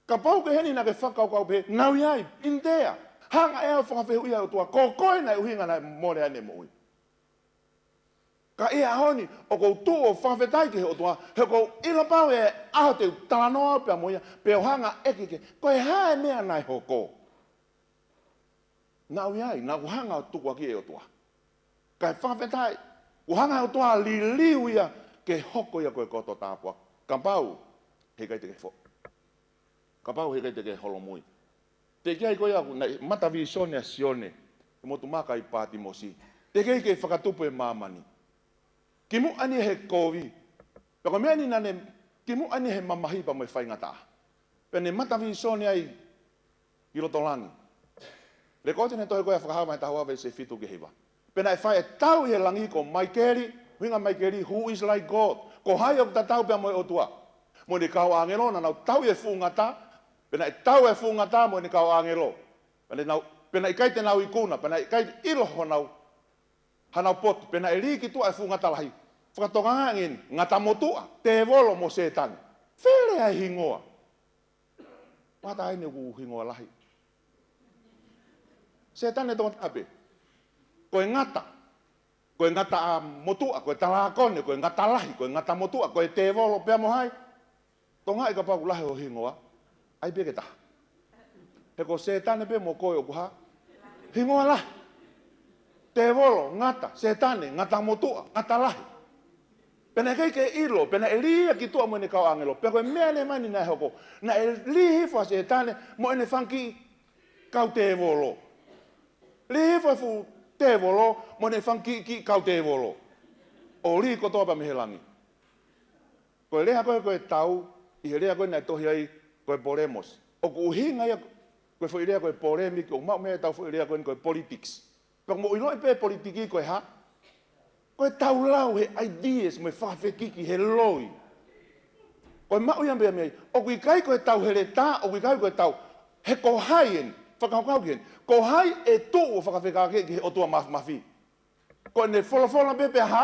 Ka pau koe heni na ke whakauka pe. Nau iai. Indea. Hanga e au whakawhehu ia o tua. Ko koe nai uhinga nai more ane mo ui. Ka ia honi. O kou tu o whawhetai ki he o tua. He kou ilo pau e aho te talanoa pia moia. Pia hanga eki ke. Koe hae mea nai hoko. Nau iai, nau hanga o tukua ki e o tua. Kai whawhetai, uhanga o tua liu ia ke hoko ia koe koto tāpua. Ka pau, he kai teke fo. Ka pau he kai teke holomui. Te kiai koe aku, matavi sone a sione, e motu maka i pāti mosi. Te kiai ke whakatupu e mamani. Ki mu ani he KOE. Pako mea ni nane, ki mu ani he MAMAHI pa moe whaingata. Pene matavi sone ai, i rotolangi. Le kote ne toi koe whakahawa mai tahua vei se fitu ke hiwa. Pena e whae tau i he langi ko Maikeri, winga Maikeri, who is like God. Ko hai o ta tau pia moe o tua. Mo ni kau angelo na nau tau e fungata, pena e tau e fungata mo ni kau angelo. Pena i kaite nau i kuna, pena i kaite ilo honau, hanau potu, pena e riki tua e fungata lahi. Whakatonga ngin, ngata motua, te volo mo setani. Where ai hingoa. Wata ai ne ku hingoa lahi. Setane tō tape. Koe ngata a motua, koe talakone, koe ngata lahi, koe ngata motua, koe te volo pia mohai. Tō ngai ka pau lahi o hingoa, ai peke taha. He ko setane pe mo koe o kuha, hingoa lahi. Te volo, ngata, setane, ngata motua, ngata lahi. Pena kei ke ilo, pena e lia ki tua mo ne kau angelo, pena koe mea ne mani nai hoko, na e lihi fwa setane, mo ene whanki kau te volo. Lehewa fu te volo, mo ne whang ki kau te volo. O li ko toa pa me he langi. Koe leha koe tau, i he lea koe nei tohi ai koe polemos. O ku uhinga ia koe fo i lea koe polemi, o mau mea tau fo i lea koe politics. Pak mo ilo i pe politiki koe ha. Koe tau lau he ideas me whawhekiki he loi. Koe mau ia mea mea, o kui kai koe tau he le tā, o kui kai koe tau he ko haien, whakaukau ki hen. Ko hai e tō o whakawhekake ki he otua mafi. Koe ne wholofola pepe ha,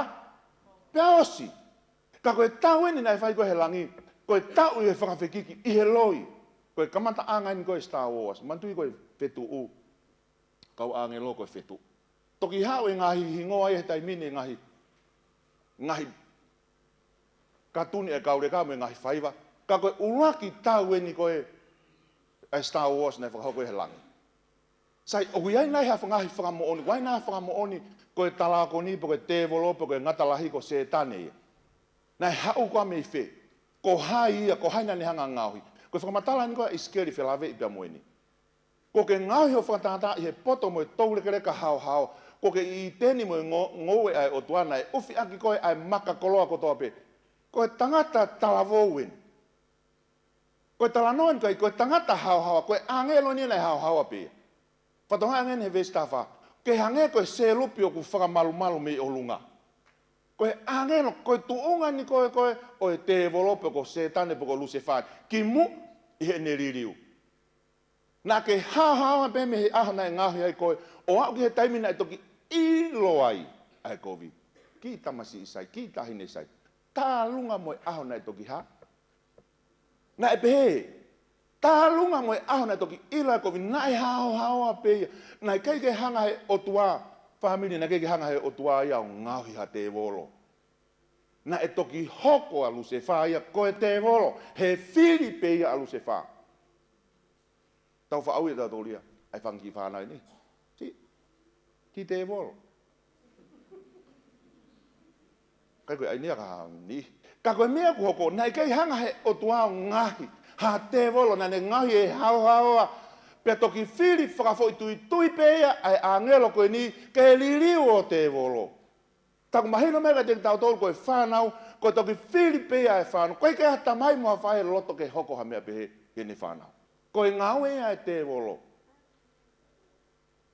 pea osi. Ka koe tau eni nai whai koe he langi, koe tau i he whakawhekiki i he loi. Koe kamata angain koe Star Wars, mantui koe whetu u. Kau angelo koe whetu. Toki hao e ngahi hingoa e tai mine ngahi katuni e kaure ka me ngahi whaiva. Ka koe uraki tau eni koe Star Wars nei whakahau koe he langi. Sai, o kui ai nai ha whangahi whakamooni, wai nai whakamooni koe talakoni, po koe tevolo, po koe ngatalahi ko setane ia. Nai hau koa mei whe, ko hai ia, ko hai nani hanga ngauhi. Koe whakamatala ni koe iskeri whelawe i pia moeni. Ko ke ngauhi o whakatata i he poto moe taurekereka hao. Ko ke i teni moe ngoue ai o tuana e uwhi aki koe ai maka koloa kotoa pe. Koe tangata talavouen. Koe talanoen koe tangata hao, koe angelo ni nei hao pe. Patonga angen he vestafa. Ke hange koe se lupi o ku whakamalu me o lunga. Koe angelo, koe tuunga ni koe o e te volope ko setane po ko Lucifan. Ki mu i he neririu. Nā ke hao pe me he ahana e ngahi ai koe. O au ki he taimina e toki ilo ai COVID. Ki tamasi isai, ki tahine isai. Tā lunga moe ahana e toki ha. Nā e pehe. Tā lunga moe ahana e toki ilo ai COVID. Nā e hao a peia. Nā e keike hanga he otua. Famili nā keike hanga he otua ia o ngahi ha te volo. Nā e toki hoko a Lucefa ia koe te volo. He whiri peia a Lucefa. Tau whaau ia tātou lia, ai whangi whanau ni. Si, ki te volo. Kai koe ai nia ka ni. Ka koe mea ku hoko, nai kei hanga he o tuao ngahi. Ha te volo, nane ngahi e hao. Pea toki whiri whakafo i tui peia, ai angelo koe ni, ke liliu o te volo. Taku mahino mea te tau tolu koe whanau, koe toki whiri peia e whanau. Koe ke hata mai mua whae loto ke hoko ha mea pehe, he ni whanau. Koe ngau e te volo.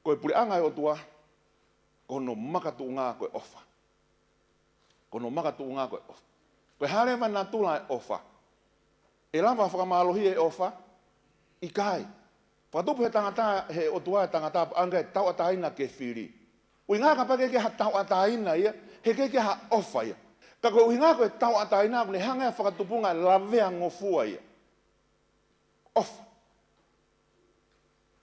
Koe puri anga e o tua, kono makatu ngā koe ofa. Kono makatu ngā koe ofa. Koe harewa nā tula e ofa. E lawa whakamalohi e ofa, i kai. Whakatupu he tangata, he o tua e tangata, anga e tau ataina ke whiri. Ui ngā ka pake ke ha tau ataina ia, he ke ha ofa ia. Ka koe ui ngā koe tau ataina, kune hanga e whakatupunga lavea ngofua ia. Ofa.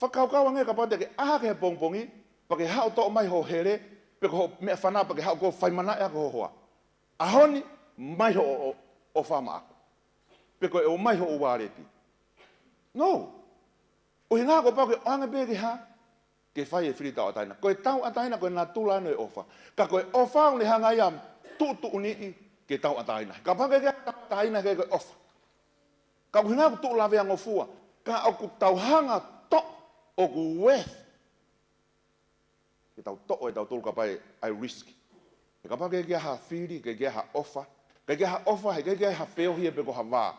Whakaukau ange ka pate ke aha ke he pongpongi, pa ke hao to mai ho here, pe ko mea whana pa ke hao ko whaimana ea ko hoa. Ahoni, mai ho o whama ako. Pe ko e o mai ho o wareti. No. O hi ngā ko pao ke oange pe ke ha, ke whai e whiri tau ataina. Ko e tau ataina ko e nā tula anu e ofa. Ka ko e ofa o le hanga iam, tu unii ke tau ataina. Ka pake ke tau ataina ke ko e ofa. Ka ko hi ngā ko tu lawea ngofua, ka au ku tau hanga o ku weth. Ke tau to'o e tau tolu ka pai ai risk. E ka pake ke ha whiri, ke ha ofa. Ke ha ofa, he ke ha whiohi e pe ko ha wā.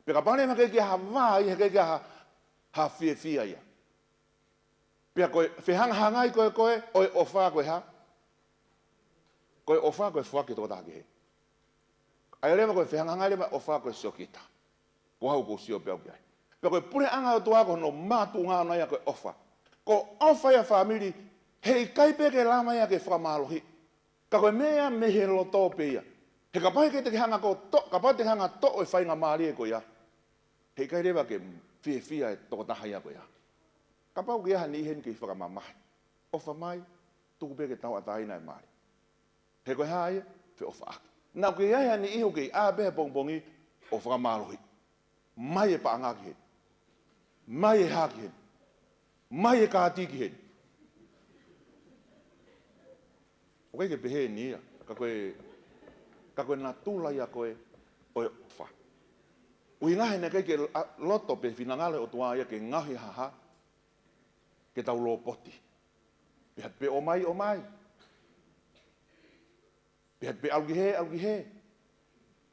Pe ka pane ma ke ha wā i he ke ha whia ia. Pea koe, whihanga i koe, oi ofa koe ha. Koe ofa koe whake tō tāke he. Ai rewa koe whihanga rewa ofa koe siokita. Ko hau ko sio peo piai. Pea koe pune anga o tuako no mātu ngā nai a koe ofa. Ko ofa ia whamiri, hei kaipe ke lama ia ke whamalohi. Ka koe mea mehe loto pe ia. He ka pahe ke te hanga ko to, ka pahe te hanga to e whainga maari e ko ia. Hei kai rewa ke whia e toko taha ia ko ia. Ka pau ke aha ni hen ki whakamamahi. Ofa mai, tuku pe ke tau ataina e maari. He koe haa ia, whi ofa aki. Nau ke ia ni iho ke a beha pongpongi o whakamalohi. Mai e paangaki hen. Mai e haki hen. Mai e kātiki hen. O kei ke pehe ni ia. Ka koe nā tūla ia koe oe ofa. Ui ngahe ne kei ke loto pe whinangale o tua ia ke ngahi haha ke tau lo poti. Bihat pe omai omai. Bihat pe algi he.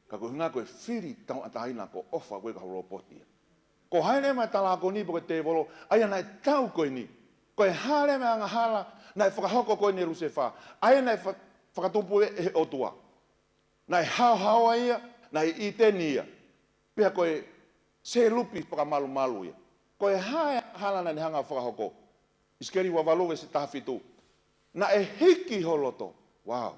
Ka ko nga ko firi tau ataina ko ofa ko ka ropotia. Ko haine mai tala ko ni po te volo ai na tau ko ni. Ko hale me anga hala na whakahoko ko ni Lusefa. Ai na whakatupu e o tua. Na hao ia, na i tenia. Pea koe se lupi whakamalu malu ia. Koe hala na ni hanga whakahoko. Iskeri wa walo e se tahafitu. Na e hiki holoto. Wow.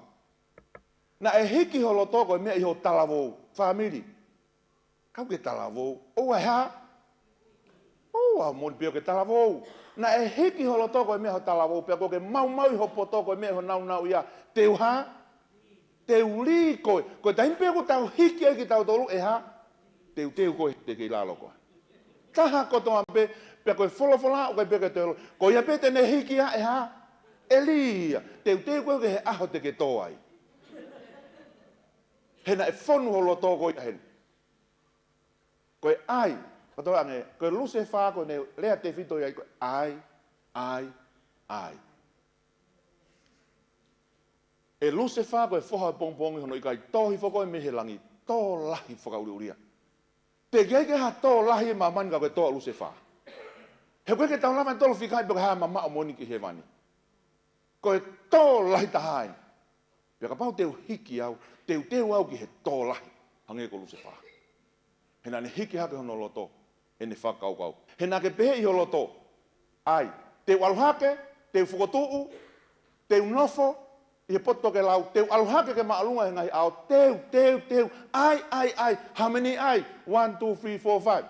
Na e hiki holoto koe mea iho talavou. Family. Kau ke talavou. O e ha? O a mon peo ke talavou. Na e hiki holoto koe mea ho talavou. Pea koe mau iho poto koe mea ho nau ia. Teu ha? Teu li koe. Koe tahimpea ko tau hiki ai ki tau tolu e ha? Teu koe te ki lalo koe. Taha kotoa pe. Pea koe wholofola o koe pea ke teu. Koe ia pe tene hiki ha e ha? Elia. Teu koe ke he aho te ke toa ai. Hena e whonu holoto koe hen. Koe ai. Kotoa ange. Koe luse wha koe ne lea te whito iai koe ai. E luse wha koe whoha pongpongi hono i kai tohi whoko e mehe langi. Tō lahi whakauria. Te kei ke ha tō lahi e mamani ka koe tō luse wha. He koe ke tau lama tolo whikai peke haa mama o moni ki he wani. Koe tō lahi tahai. Pea ka pau teu hiki au. Teu au ki he tō lahi. Hange ko luse wha. Hena ne hiki hake hono loto. E ne whakaukau. Hena ke pehe i ho loto. Ai. Teu aluhake. Teu whukotuu. Teu nofo. I he poto ke lau. Teu aluhake ke maalunga he ngai au. Teu. Ai. How many ai? 1, 2, 3, 4, 5.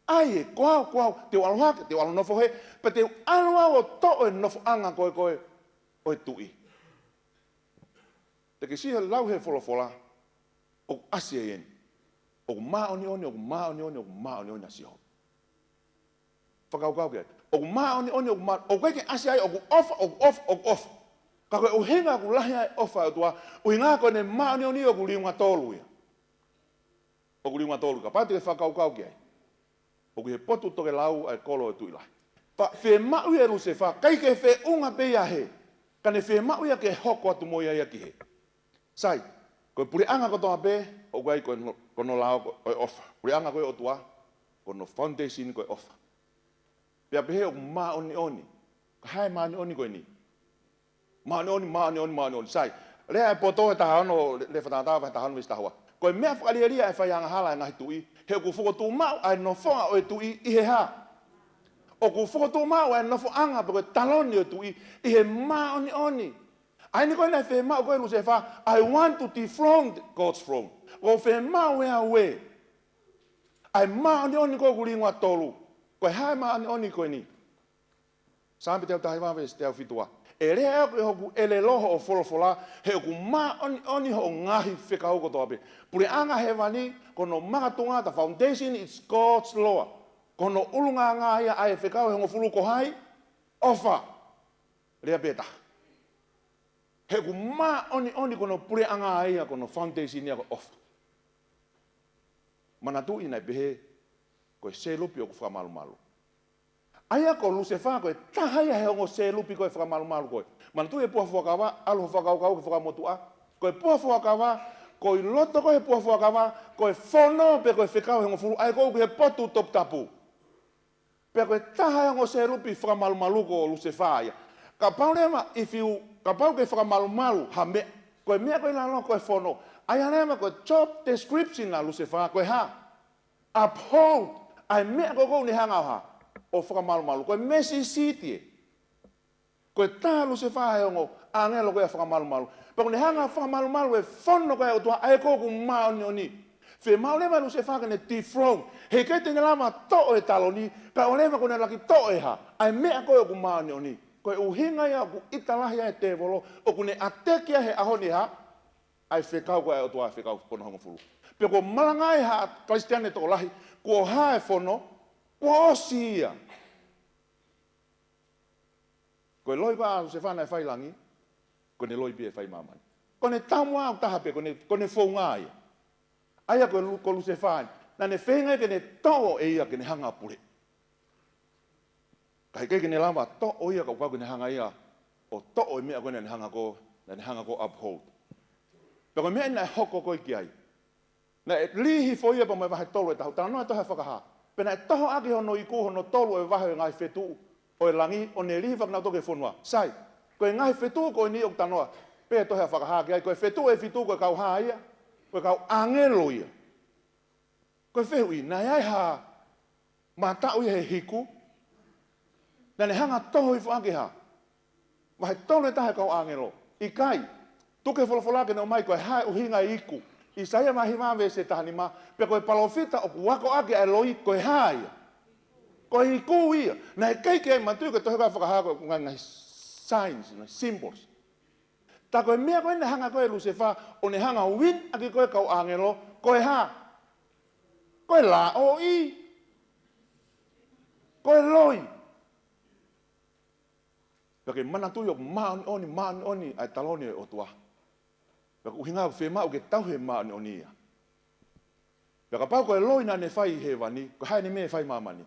Ai e koau. Teu aluhake. Teu alu nofo he. Pa teu alua o to e nofo anga koe. Oe tui. Te ke sihe lau he wholofola. O asia ien. O maoni, asiho. Whakaukau ke. O maoni, o koe ke asia ai, o off. Ka koe o hinga ku lahi ai ofa o tua, o hinga koe ne maoni, o ku liunga tolu ia. O ku liunga tolu, ka pati ke whakaukau ke ai. O ku he potu toke lau ai kolo e tui lahi. Whe mau ia ruse wha, kai ke whe unga peia he, ka ne whe mau ia ke hoko atu moia ia ki he. Sai, koe puri anga kotoa pe, o koe kono lao koe ofa. Puri anga koe o tua, kono foundation koe ofa. Pea pehe o maoni. Ka hae maoni koe ni. Maoni. Sai, rea e poto e tahano, le whatatawa e tahano vista hawa. Koe mea whakaliaria e whai anga hala e ngahi tui, he o ku whukotu mau ai nofonga o e tui i he ha. O ku whukotu mau ai nofo anga pe koe taloni o tui i he maoni. Ai ni koe nei whe mau koe luse wha, I want to dethrone God's throne. O whe mau ea we. Ai maoni koe kuringwa tolu. Koe hae maoni koe ni. Sampi teo tahi wawes teo fitua. E rea koe hoku ele loho o wholofola, he oku maoni ho ngahi whekauko toa pe. Puri anga he wani, kono magatunga, the foundation is God's law. Kono ulunga ngāia ai whekau he ngofulu ko hai, ofa. Rea peta. He ku maoni kono puri anga ai kono foundation ia ko ofa. Manatu ina pehe, koe se lupi o ku whakamalu. Aia ko luse wha koe, tahai he ongo se lupi koe whakamalu koe. Manatu e pua whakawa, alo whakaukau ke whakamotua. Koe pua whakawa, koe loto koe pua whakawa, koe whono pe koe whekau he ngofulu, ai koe he potu top tapu. Pe koe tahai ongo se lupi whakamalu ko luse wha ia. Ka pau rema, ka pau ke whakamalu, ha me, koe mea koe lalo koe whono. Aia rema koe job description na luse wha, koe ha. Uphold, ai mea koe ni hanga ha. O whakamalu, koe mesi sitie. Koe tālu se whaheongo, angelo koe whakamalu. Pako ne hanga whakamalu e whono koe o tua aeko ku maoni o ni. Whe maolema lu se whakane dethrone. He kei tene lama to e talo ni, ka olema kone laki to e ha. Ai mea koe o ku maoni o ni. Koe uhinga ia ku italahi ai te volo, o kune atekia he ahoni ha, ai whekau koe o tua ai whekau kono hongo fulu. Peko malangai ha kristiane to lahi, kua hae whono, KOE ia. Koe loi pa se whanai whai langi, kone loi pia whai mamani. Kone tamua au taha pe, kone whaunga ia. Aia koe lu se whai, na ne whengai kene tō e ia kene hanga pure. Ka Kai kai kene lama to o ia ka kwa kene hanga ia o to o me ko ne hanga ko uphold. Pero me na hoko ko ki ai. Na lihi fo ia pa me va tolo ta ta no to ha whakaha. Pena to ake hono I ku hono tolo e va ngai fetu o e langi o ne lihi va na to ke fonwa. Sai ko ngai fetu ko ni o tanoa. Pe to ha whakaha ki ai ko fetu e fitu ko ka ha ia. Ko ka angelo ia. Ko fehui na ai ha mata o he hiku. Na ne hanga toho I whaake ha. Wahe tole tahe kau angelo. I kai. Tuke wholofolake ne o mai koe hae o hinga iku. I saia mahi mawe se tahani ma. Pea koe palofita o kuwako ake ai loi koe hae. Koe iku ia. Na he keike ai mantu koe tohe kai whakaha koe ngai signs, symbols. Ta koe mea koe ne hanga koe lusefa o ne hanga win ake koe kau angelo. Koe ha. Koe la o I. Koe loi. Pake mana tu yok maani oni ai taloni o tua. Pake uhinga whema o ke tauhe maani oni ia. Pake pau koe loina ne whai he wani, ko hae ni me whai mamani.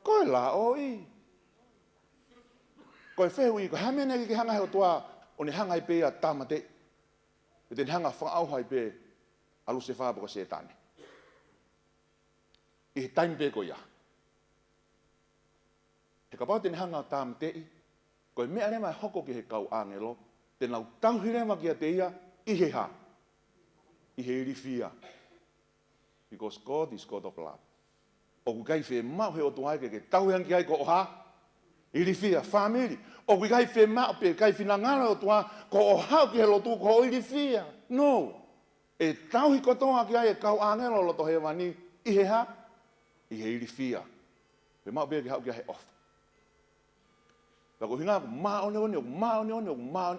Koe la o I. Koe whehui, ko hae mene ki hanga he o tua, o ne hanga I pe a tamate. E ten hanga whangau hai pe, alu se whāpaka se tane. I he taimi pe ko ia. He ka pau ten hanga o tamate I. Koe mea lema hoko ki he kau angelo, te nau tauhi lema ki a te ia, I he ha. I he irifia. Because God is God of love. O kui kai whe mau he o tuai ke tauhi anki ai ko o ha. Irifia, family. O kui kai whe mau pe kai whinangana o tua, ko o hau ki he lotu ko o irifia. No. E tauhi kotoa ki ai e kau angelo loto he wani, I he ha. I he irifia. Pe mau pe ki hau ki ai he off. Pako hinga ko maone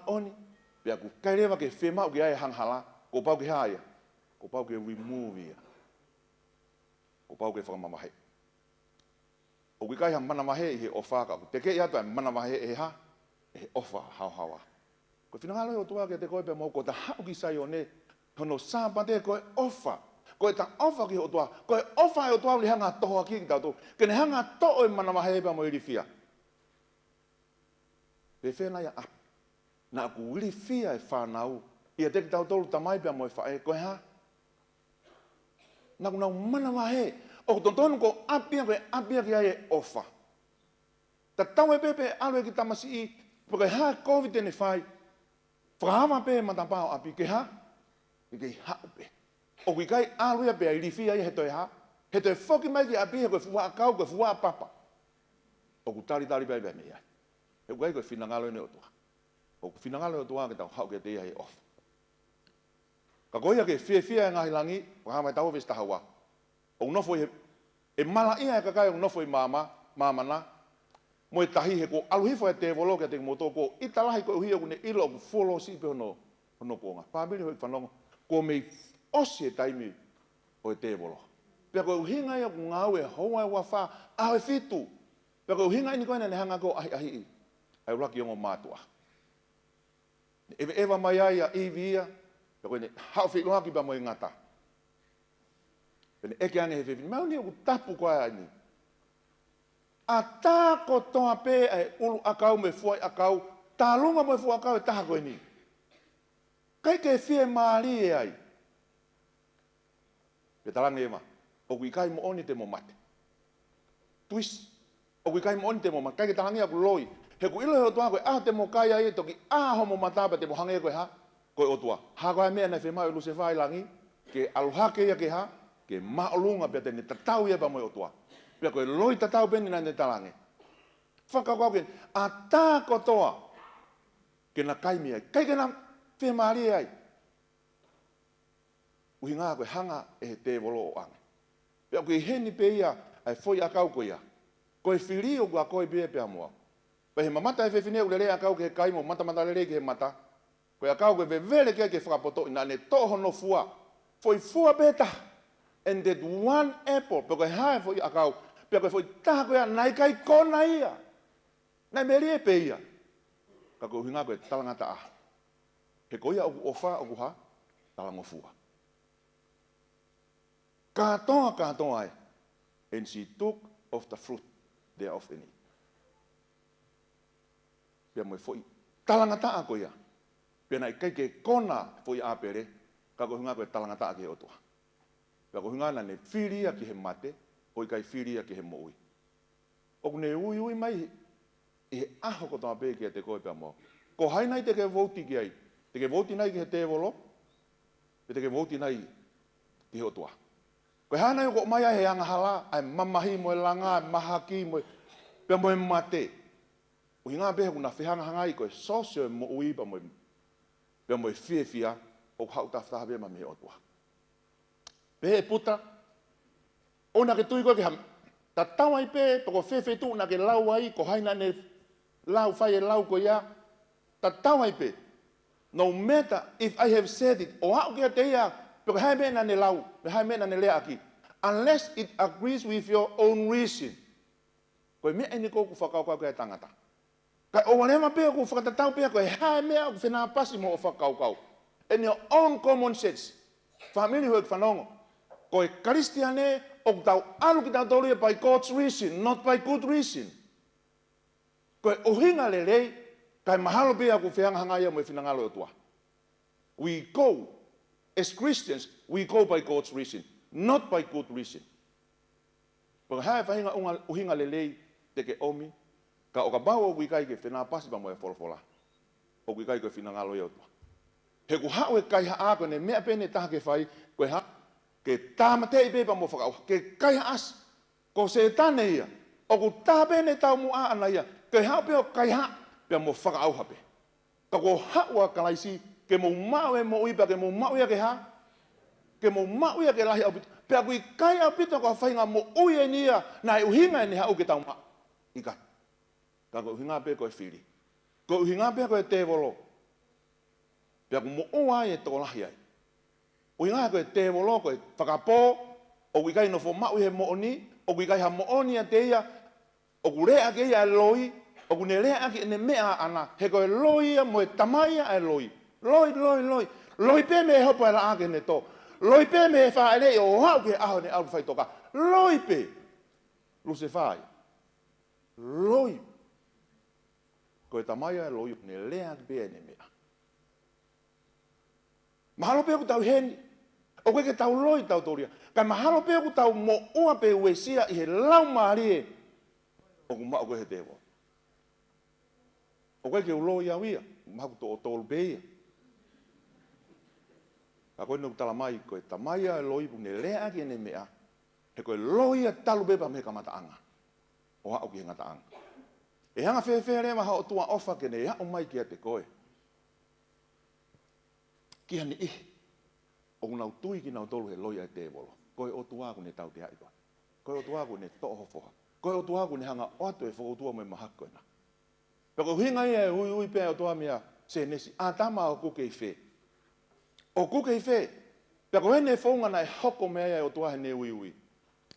oni. Pea ku kairewa ke whema o ke ai hanghala, ko pau ke haia. Ko pau ke remove ia. Ko pau ke whakamamahe. O ke kai ha manamahe I he ofaka. Te ke iatua manamahe e ha, e he ofa hauhawa. Ko whinangalo o tua ke te koe pe mo ko ta hau ki sai o ne, hono sāpate koe ofa. Koe ta ofa ki o tua, koe ofa o tua li hanga toho ki ki tautu. Kene hanga to'o manamahe pe mo irifia. Pe whena ia api. Na aku wili fia e whanau. Ia te ki tau tolu tamai pia mo e whae. Koe ha? Na kunau mana wahe. O tontonu ko apia koe apia ki ai e ofa. Ta tau e pepe alwe ki tamasi I. Koe ha COVID ne whai. Whakahawa pe matapao api. Ke ha? Ke ha upe. O kui kai alwe pe a ili fia I he toi ha. He toi whoki mai ki api he koe fuwa akau koe fuwa papa. O ku tari pe pe me ia. E koe koe whinangalo ne o tua. O ku whinangalo o tua ke tau hau ke te ia he off. Ka koe ia ke whia e ngahi langi, waka mai tau vesta hawa. O nofo e mala ia e kakai o nofo I mamana. Mo e tahi he ko aluhifo e te volo ke te moto ko italahi ko uhia kune ilo ku follow si pe hono ponga. Pāmiri hoi whanongo, ko me osi e taimi o e te volo. Pea ko uhinga ia ku ngau e hoa e wawha, aho e fitu. Pea ko uhinga ini koe ne hanga ko ahi I. Ai uraki ongo mātua. Ewa mai ai a iwi ia, pea koe ne hao whiloha ki pa mo I ngata. Pene eke ane he whiwhini, mau ni o ku tapu koe ai ni. A tā ko toa pē ai ulu akau me fuai akau, tā lunga mo e fuai akau e taha koe ni. Kai ke whie maari e ai. Pe talange ema, o kui kai mo oni te mo mate. Twist, o kui kai mo oni te mo mate, kai ke talange aku loi. He ku ilo he o tua koe, te mo kai ai e toki, homo matapa te mo hange koe ha, koe o tua. Ha koe mea nei whemau e luse whai langi, ke aluhake ia ke ha, ke maolunga pia te ne tatau ia pa mo e o tua. Pia koe loi tatau peni nai ne talange. Whakakau ke, a tā kotoa, ke na kaimi ai, kai ke na whemari ai. Uhi ngā koe hanga e he te volo o ange. Pia koe heni pe ia, ai foi akau koe ia. Koe whirio kua koe pia mua. Pe he mamata e whewhinea ule rea akau ke he kaimo, mata lere ke he mata. Koe akau koe vevele ke whakapoto ina ne toho no fua. Foi fua beta. And that one apple, pe koe hae foi akau, pe koe foi taha koe nai kai kona ia. Nai meri e pe ia. Ka koe hinga koe talangata aha. He koe ia oku ofa, oku ha, talango fua. Katoa ai. And she took of the fruit thereof in it. pia mo foi talangata a ko ia pia na kai ke kona foi a pere ka ko hunga ko talangata ke otua ka ko hunga na ne firia ki he mate o kai firia ki he moi o ne ui mai e aho ko ta pe ke te ko pe mo ko hai nai te ke voti ki ai te ke voti nai ki he te volo te ke voti nai ki otua ko hana ko mai he anga hala ai mamahi mo langa mahaki mo pe mo mate o inga be kuna fihanga hangai ko socio mo ui pa mo pe mo fia o hau ta fa be ma me otua pe puta ona ke tui ko ke ta tawai pe to ko fe tu na ke lau ai ko haina ne lau fai lau ko ya ta tawai pe no matter if I have said it o hau ke te ya pe hai me na ne lau pe hai me na ne le aki unless it agrees with your own reason ko me eni ko ku fakau ko ke tangata ka o wale ma pe ku fakata tau pe ko hai me ku fina pasi mo fakau kau in your own common sense family ho fanongo ko kristiane o tau alu ki tau tolu by God's reason, not by good reason. Ko o hinga le lei, kai mahalo pe aku feanga hanga ia mo finangalo tua. We go, as Christians, we go by God's reason, not by good reason. Ko hai fa hinga o hinga le lei te ke omi, ka o ka bawo wi kai ke fina pasi ba mo e folfola. O wi kai ke finangalo ia tua. He ku ha o kai ha ko ne me pene ta ke fai, ko ha ke tamate ibe pa mo fakau ke kai as ko se tane ia o ku tabe ne tau mu a ana ia ke ha pe o kai ha pe mo fakau hape ka ko ha wa kalaisi ke mo mau e mo iba ke mo mau ia ke ha ke mo mau ia ke lahi au pe ku kai au pito ko fainga mo uye nia na u hinga ni ha u ke tau ma ika ka ko hinga pe ko fili ko hinga pe ko te volo pe ku mo o ai to lahi ai o inga ko te volo ko whakapo o wikai no fo mau he mooni o wikai ha mooni a te ia o ku rea ke ia loi o ku ne rea ke ne mea ana he ko loi mo tamai a loi loi pe me hopo ala ake ne to loi pe me fa ele o hau ke aho ne au fai toka loi pe lu se fai loi ko tamai a loi ne rea ke ne mea mahalo pe ku tau hen o ke tau loi tau toria ka mahalo pe ku tau mo ua pe wesia i he lau mari o ku ma o he tevo o ke loi ya wia ma ku to tol be ka ko no tala mai ko tamai a loi bu ne le a ke ne mea he ko loi a talu be ba me ka mata anga o ha o ke ngata anga e hanga fe le ma ha o tua ofa ke ne ya o mai ke te koe ki hani o nau tui ki nau tolu he loia te volo. Koe o tua ku ne tau te haiko. Koe o tua ku ne toho foha. Koe o tua ku ne hanga oatu e whako tua me mahakoina. Peko hinga ia e hui pe o tua mea se nesi. A tama o kuke i whe. O kuke i whe. Peko hene whaunga na e hoko mea ia o tua he ne ui.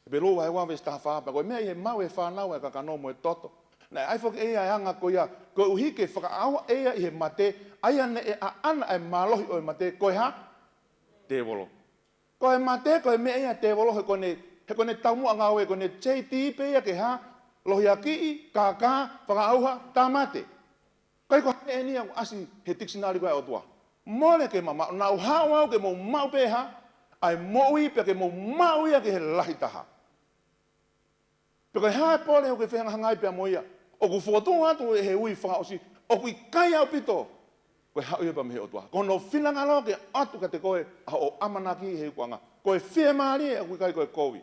Pe loa he wawe staha wha. Peko mea ia mau e whanau e kakano mo e toto. Na ai whake ia e hanga ko ia. Koe uhike whakaawa ia i he mate. Aia ne e a ana e malohi o e mate. Koe ha? Te volo. Ko e mate ko e me ia te volo he kone tamu anga oe kone JT pe ia ke ha lohi aki kaka whakaauha tamate. Kai ko he eni au asi he dictionary ko e otua. Mole ke mama na u hao ke mo mau pe ha ai mo i pe ke mo mau ia ke he lahi taha. Pe ko ha pole o ke whenga hangai pe mo ia. O ku fotu atu he ui whakaosi. O ku kai au pito. Koe hau ia pa me he o tua. Kono whilanga lo ke atu ka te koe a o amanaki he kuanga. Koe whia maari e kui kai koe KOE.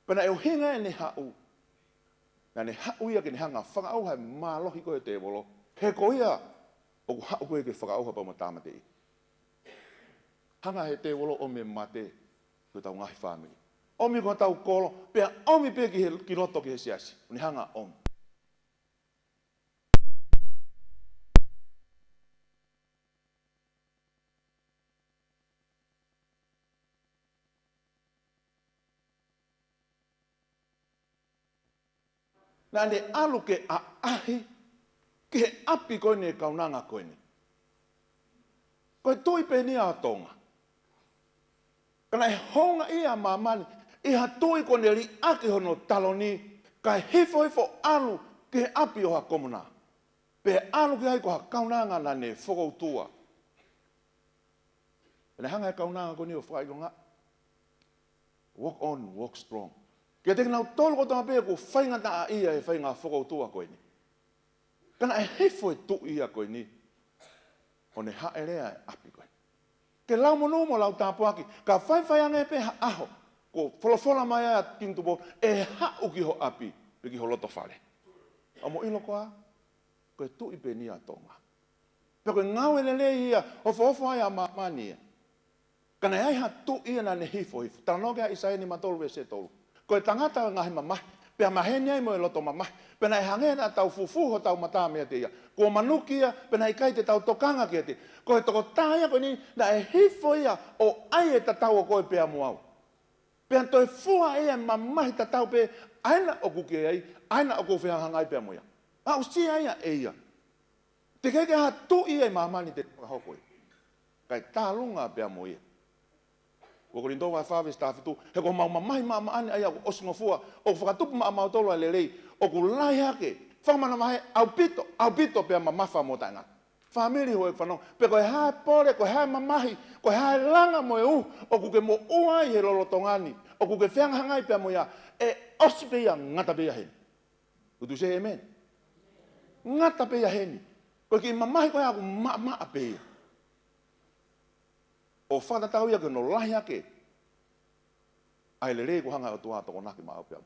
Pena e o hinga e ne hau. Na ne hau ia ke ne hanga whakaauha e malohi koe te volo. He ko ia o ku hau koe ke whakaauha pa mo tāmate i. Hanga he te volo o me mate koe tau ngahi family. Omi koe tau kolo. Pea omi pe ki roto ki he siasi. Ne hanga omi. Na ne alu ke a ahi, ke api koe ne kaunanga koe ne. Koe tui pe ni a tonga. Kana e honga ia mamani, iha tui koe ne li ake hono taloni, ka hifo alu ke api oha komuna. Pe anu ki ai ko kaunanga na ne whakautua. Pene hanga kaunanga ko ni o whakailonga. Walk on, walk strong. Kia te nau tolu ko tanga pēa ko whainga ta a ia e whainga whakautua koe ni. Kana e hefo e tu ia koe ni. O ne hae rea e api koe. Ke lau monu mo lau tāpuaki. Ka whaiwhaianga e pēha aho. Ko wholofola mai a kintu po. E hau ki ho api. Peki ho loto whale. Amo ilo koa. Koe tu i pe ni a tonga. Pe koe ngau e lele ia. Ofo ai a mamani ia. Kana e ai ha tu ia na ne hifo. Tala noge a isa e ni matolu ve se tolu. Koe tangata ngahi mamahi. Pea maheni ai mo e loto mamahi. Pena e hangena tau fufuho tau mata mea te ia. Ko manukia, pena i kai te tau tokanga kia te. Koe toko tāia koe ni, na e hifo ia o ai e tatau o koe pea muau. Pea toi fua ia mamahi tatau pe, aina o kuke ai, aina o kuwhea hangai pea muia. Au si aia e ia. Te keke ha tu ia i mamani te hokoi. Kai tālunga pea muia. Ko rin toa whawe stafitu, he ko mamahi mamaani ai o osingo fua, o whakatupu maamautolo a lelei, o ku lai hake, whamana mahe, au pito pia mamafa mo tainga. Family ho e whanau, pe koe hae pore, koe hae mamahi, koe hae langa mo e o ku ke mo uai he lolo tongani, o ku ke whianga hangai pia mo ia, e osi pe ia ngata pe ia heni. Utu se amen. Ngata pe ia heni. Koe ki mamahi koe aku maa pe ia. O whata tau ia ke no lahi ake. Ai le rei ko hanga o tua toko naki maa pia.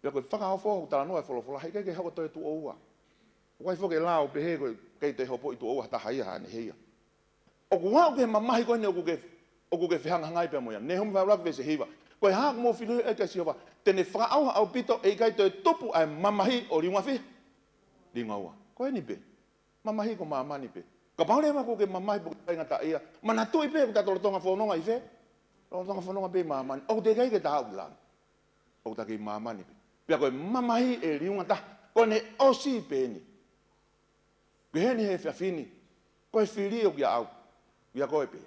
Pia koe whakaofo, tala noa e wholofola, hei kei hako toi tu oua. Wai whoke lao pe he koe kei te hopo i tu oua, ta haia hane heia. O ku hao ke mamahi koe ne o ku ke whihanga hangai pia moia. Ne humu whai rakwe se hiva. Koe hako mo whilu e kai siova. Tene whakaauha au pito e kai toi tupu ai mamahi o ringa whi. Ringa ua. Koe ni pe. Mamahi ko mamani pe. Ka paule ma ko ke mamahi po kai ngata ia. Mana tu i pe ko tatolo tonga whanonga i fe. Tonga whanonga pe mamani. O te kai ke ta au lang. O ta ke mamani pe. Pia koe mamahi e riunga ta. Ko ne osi pe ni. Ke heni he whiawhini. Koe whiri o kia au. Ia koe pe.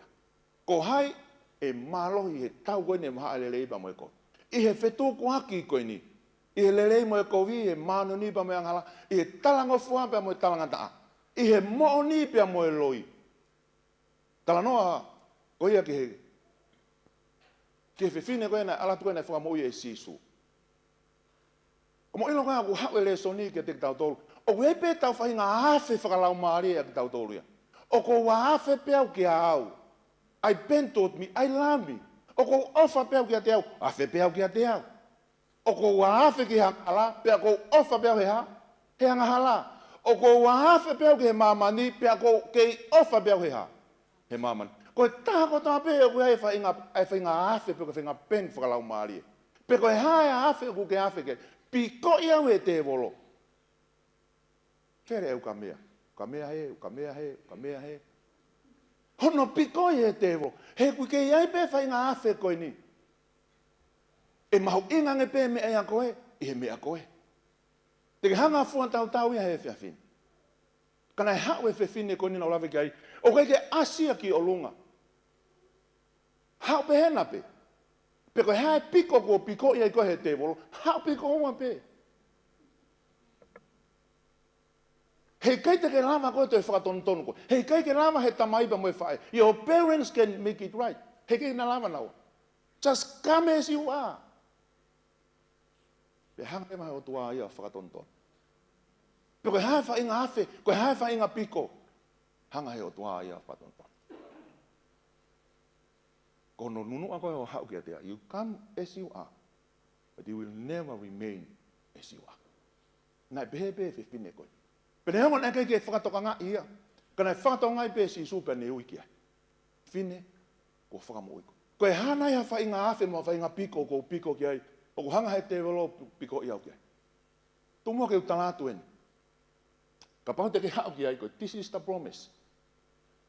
Ko hai e malohi he tau koe ne maha lelei pa mo e koe. I he whetu ko haki koe ni. I he lelei mo e kovi he mano ni pa mo e angala. I he talango fua pa mo e talanga taa. I he mo'o ni pia mo e loi. Tala noa, ko ia ki he whiwhine koe na, alatu koe na whakamoi e sisu. Ko mo ilo koe aku hau e le soni ke te tau tolu. O koe pe tau whahinga hawhi whakalau maari e ki tau tolu ia. O ko wa hawhi peau ki a au. I been taught me, I love me. O ko ofa peau ki a te au, hawhi peau ki a te au. O ko wa hawhi ki hangala, pea ko ofa peau he ha, he hangahala. O ko wahafe peo ke he mamani, pea ko kei ofa peo he ha. He mamani. Ko e taha ko taha peo ko e whainga hafe peo ke whainga pen whakalau maari. Pe ko e hae hafe ko ke hafe ke. Piko ia ue te volo. Kere eu ka mea. Ka mea he, ka mea he, ka mea he. Hono piko ia te volo. He kui ke iai pe whainga hafe koe ni. E mahu ingange pe mea ia koe, i he mea koe. Te ke hanga fua tau ia he whiawhine. Kana e hau e whiawhine ko nina o lawe ki ai. O kai ke asia ki o lunga. Hau pe hena pe. Pe koe hae piko ko piko ia i koe he te volo. Hau piko oma pe. Hei kai te ke lama koe te whakatono koe. Hei kai ke lama he tamaipa mo e whae. Your parents can make it right. Hei kai na lama nao. Just come as you are. Pe hanga e mahe o tua ia whakatonton. Pe koe hae whainga hafe, koe hae whainga piko. Hanga he o tua ia whakatonton. Ko no nunu a koe o hau kia tea. You come as you are, but you will never remain as you are. Nai pehe pehe whiwhine koe. Pe ne hongon eke ke whakatoka ngā ia. Ka nai whakatoka ngai pehe si super ne ui kia. Whine, ko whakamo ui koe. Koe hana ia whainga hafe mo whainga piko ko piko ki ai. O ku hanga he te walo piko i au ki ai. Tumua ke utalatu eni. Ka pau te ke hau ki ai koe. This is the promise.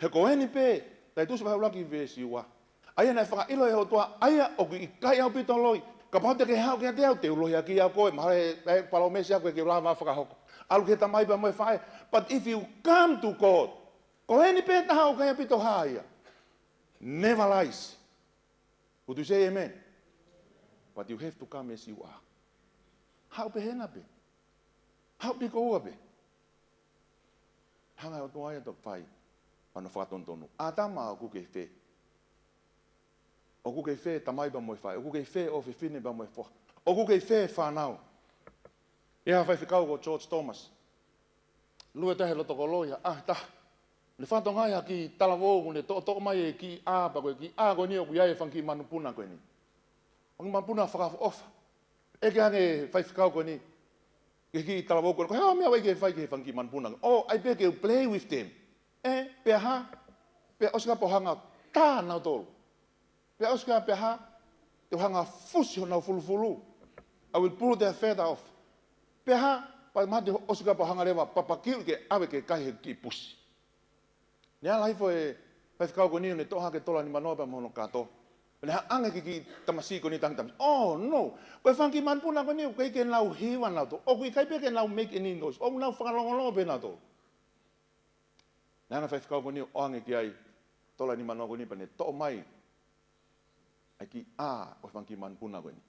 He ko eni pe, tai tusi wahau laki vesi ua. Aia nai whaka ilo e ho toa, aia o ki kai au pito loi. Ka pau te ke hau ki a te au, te ulohi a ki au koe. Mahare e palo mesi au koe ke ulaha whakahoko. Alu ke tamai pa moe whae. But if you come to God, ko eni pe ta hau kai a pito haia. Never lies. Would you say amen? But you have to come as you are. Hau pe hena pe. Hau piko ua pe. hanga o toa ia to fai ana whakatontonu. A tama o kuke whē. O kuke whē tamai ba moe whai. O kuke whē o whiwhine ba moe whoa. O kuke whē whanau. Ia whai whikau ko George Thomas. Lua tahe loto ko loia. Ta. Le whatongai ha ki talawogu ne to mai e ki a pa koe ki a koe ni o kuiai e whanki manupuna koe ni. Whanki manupuna whakafu ofa. Eke hange whai whikau koe ni. Ki talawogu koe. Hea mea wai ke whai ke whanki manupuna. Oh, I beg you play with them. Pea ha. Pea oska po hanga tā nau tolu. Pea oska pea ha. Te hanga fusi ho nau fulufulu. I will pull their feather off. Pea ha. Pai mate oska po hanga lewa papakiu ke awe ke kai ki pusi. Nea lai fo e whaiwhikau ko niu ne toha ke tola ni manoa pa mono kato. Ne ha ange ki tamasi ko ni tangi tamasi. Oh no, koe whanki manpuna ko niu, koe ke nau hiwa nau to. O koe kai pe ke nau make any noise. O nau whakalongolongo pe nau to. Nea whaiwhikau ko niu, o ange ki ai tola ni manoa ko ni pa ne to mai. Ai ki a koe whanki manpuna ko ni.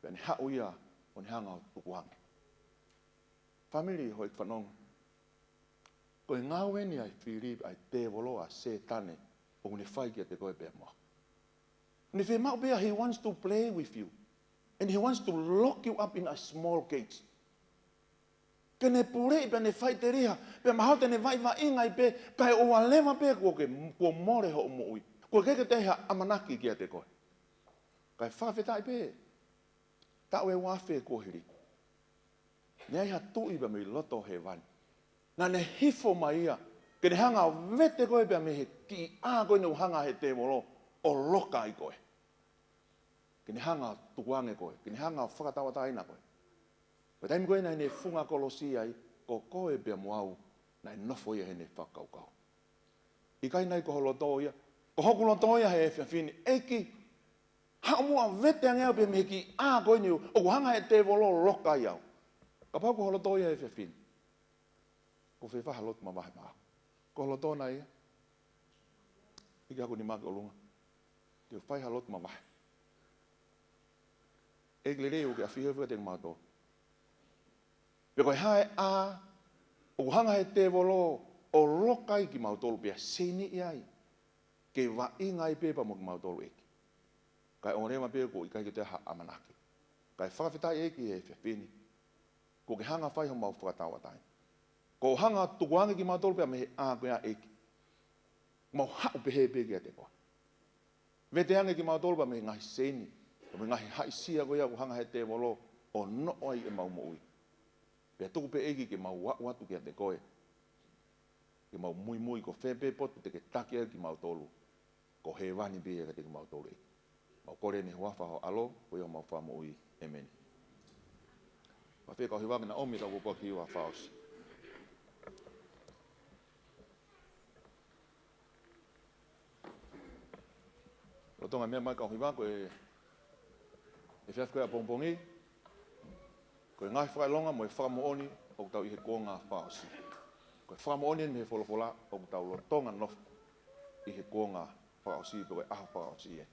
Pe ne hau ia o ne hanga o tukuhange. Family hoi whanong. Koe ngawe ni ai Philip ai te volo a se tane o ne whai kia te koe pēr moa. Ne whi mau pēr, he wants to play with you. And he wants to lock you up in a small cage. Ke ne purei pēr ne whai te riha, pēr mahau te ne vai wa ingai pēr, kai o a lewa pēr kua more ho mo ui. Kua keke te hea amanaki kia te koe. Kai whawhetai pēr. Tau e wawhe kohiri. Nei ha tui pa me loto he wani. Nā ne hifo mai ia, ke ne hanga vete koe pia me he ki a koe ne hanga he te moro o loka i koe. Ke ne hanga tukuange koe, ke ne hanga whakatawata ina koe. Pe taimi koe nei ne funga kolosi ai, ko koe pia muau, nai nofo ia he ne whakaukau. I kai nei ko holoto ia, ko hoku loto ia he whiawhini, eki, hao mua vete angeo pia me he ki a koe ni o ko hanga he te moro loka i au. Ka pau ko holoto ia he whiawhini. Ko fe fa halot mamahi ma. Ko lo tona ia. Ike aku ni maki olunga. Te fai halot mamahi. E glere o ke afia te mato. Pe koe hae a o hanga he te volo o lokai ki mautolu pia seni iai. Ke wa ingai pepa mo ki mautolu eki. Kai onrema pe ko ikai ki te ha amanaki. Kai whakawhitai eki e whiawhini. Ko ke hanga whai ho mau whakatawatai. Ko hanga tukuange ki mātolu pia me he a koea eki. Mau hau pe he pe kia te koa. Vete hange ki mātolu pia me ngahi seni. Me ngahi haisia koea ko hanga he te molo o no ai e mau moui. Pia tuku pe eki ki mau watu kia te koe. Ki mau mui mui ko whepe potu te ke takia ki mātolu. Ko he wani pia ki te ki mātolu eki. Mau kore ni huafa ho alo, koea mau wha moui. Amen. Whawheka o hiwangi na omi tau kua ki wa whaosi. Lo tonga mea mai ka hiwa ko e fiaf koe a pongpongi. Ko e ngai whakailonga mo e whakamooni o tau i he kuonga whaosi. Ko e whakamooni me he wholofola o tau lo tonga nof i he kuonga whaosi po e aha whaosi e.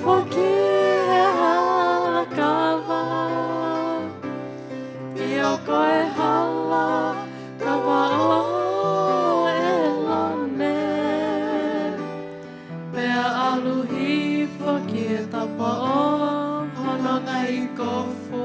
foki e hakawa I o koe hala kawa o e lone Pea aluhi foki e tapa o hononga I kofu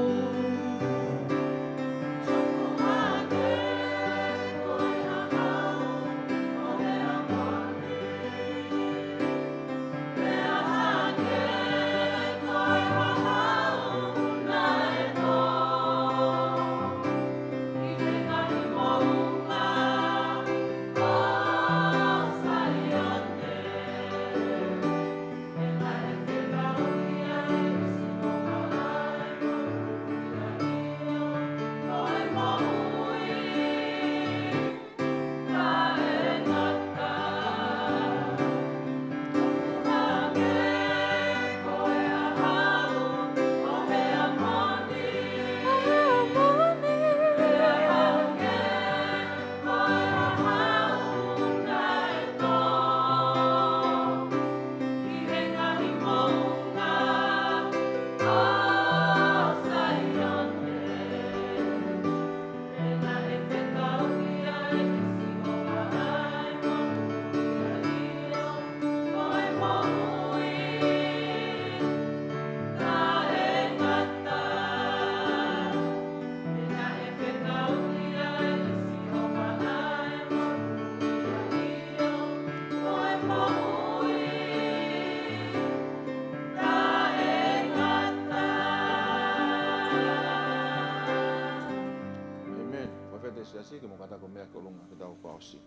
Asi ke mo kata ko mea ko lunga ke tau KOE.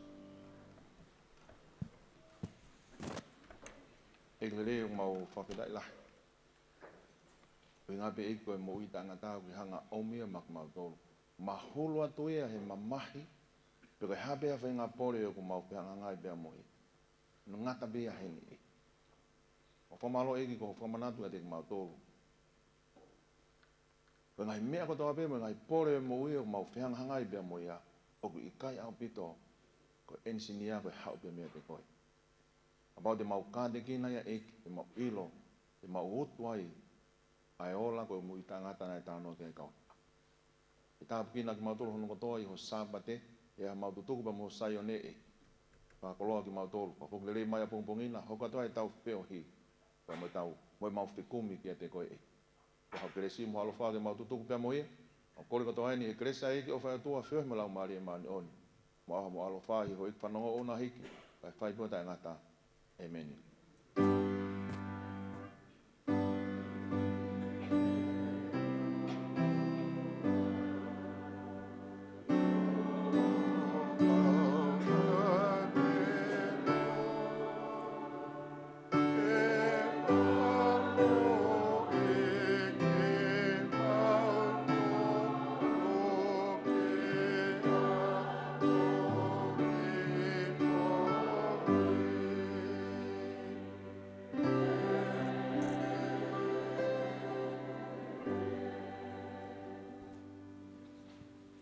E le mau whawhirai lahi. Winga pe iko e mo i tanga tau ki hanga omia mak mau tolu. Mahulu atu ea he mamahi. Peko habe a whainga pore o ku mau pe hanga ngai bea mo i. No ngata bea heni e. O whamalo eki ko whamanatu a te mau tolu. Ko ngai mea ko tawa pe mo ngai pore mo i o mau whianga hangai bea mo ia. O ku ikai au pito ko ensinia ko hau pe mea te koe. About te mau kāte kina ia eki, te mau ilo, te mau utu ai. Ai ola ko mu i tangata nai tāno ke kau. I tāpu kina ki mau tolu hono kotoa i ho sāpate, e ha mau tutuku pa mo sai o ne e. Whakoloa ki mau tolu, pa kukulere mai a pungpungina, ho katoa e tau peo hi. Pa mo tau, mo mau whikumi ki a te koe e. Ko hau keresi mo alofa ke mau tutuku pia mo ia. O kore katoa ni e keresa eki o whai atua whiohi me lau maari e maani oni. Mo aha mo alofa hi ho ik whanongo ona hiki, kai whai pua tai ngata. Amen.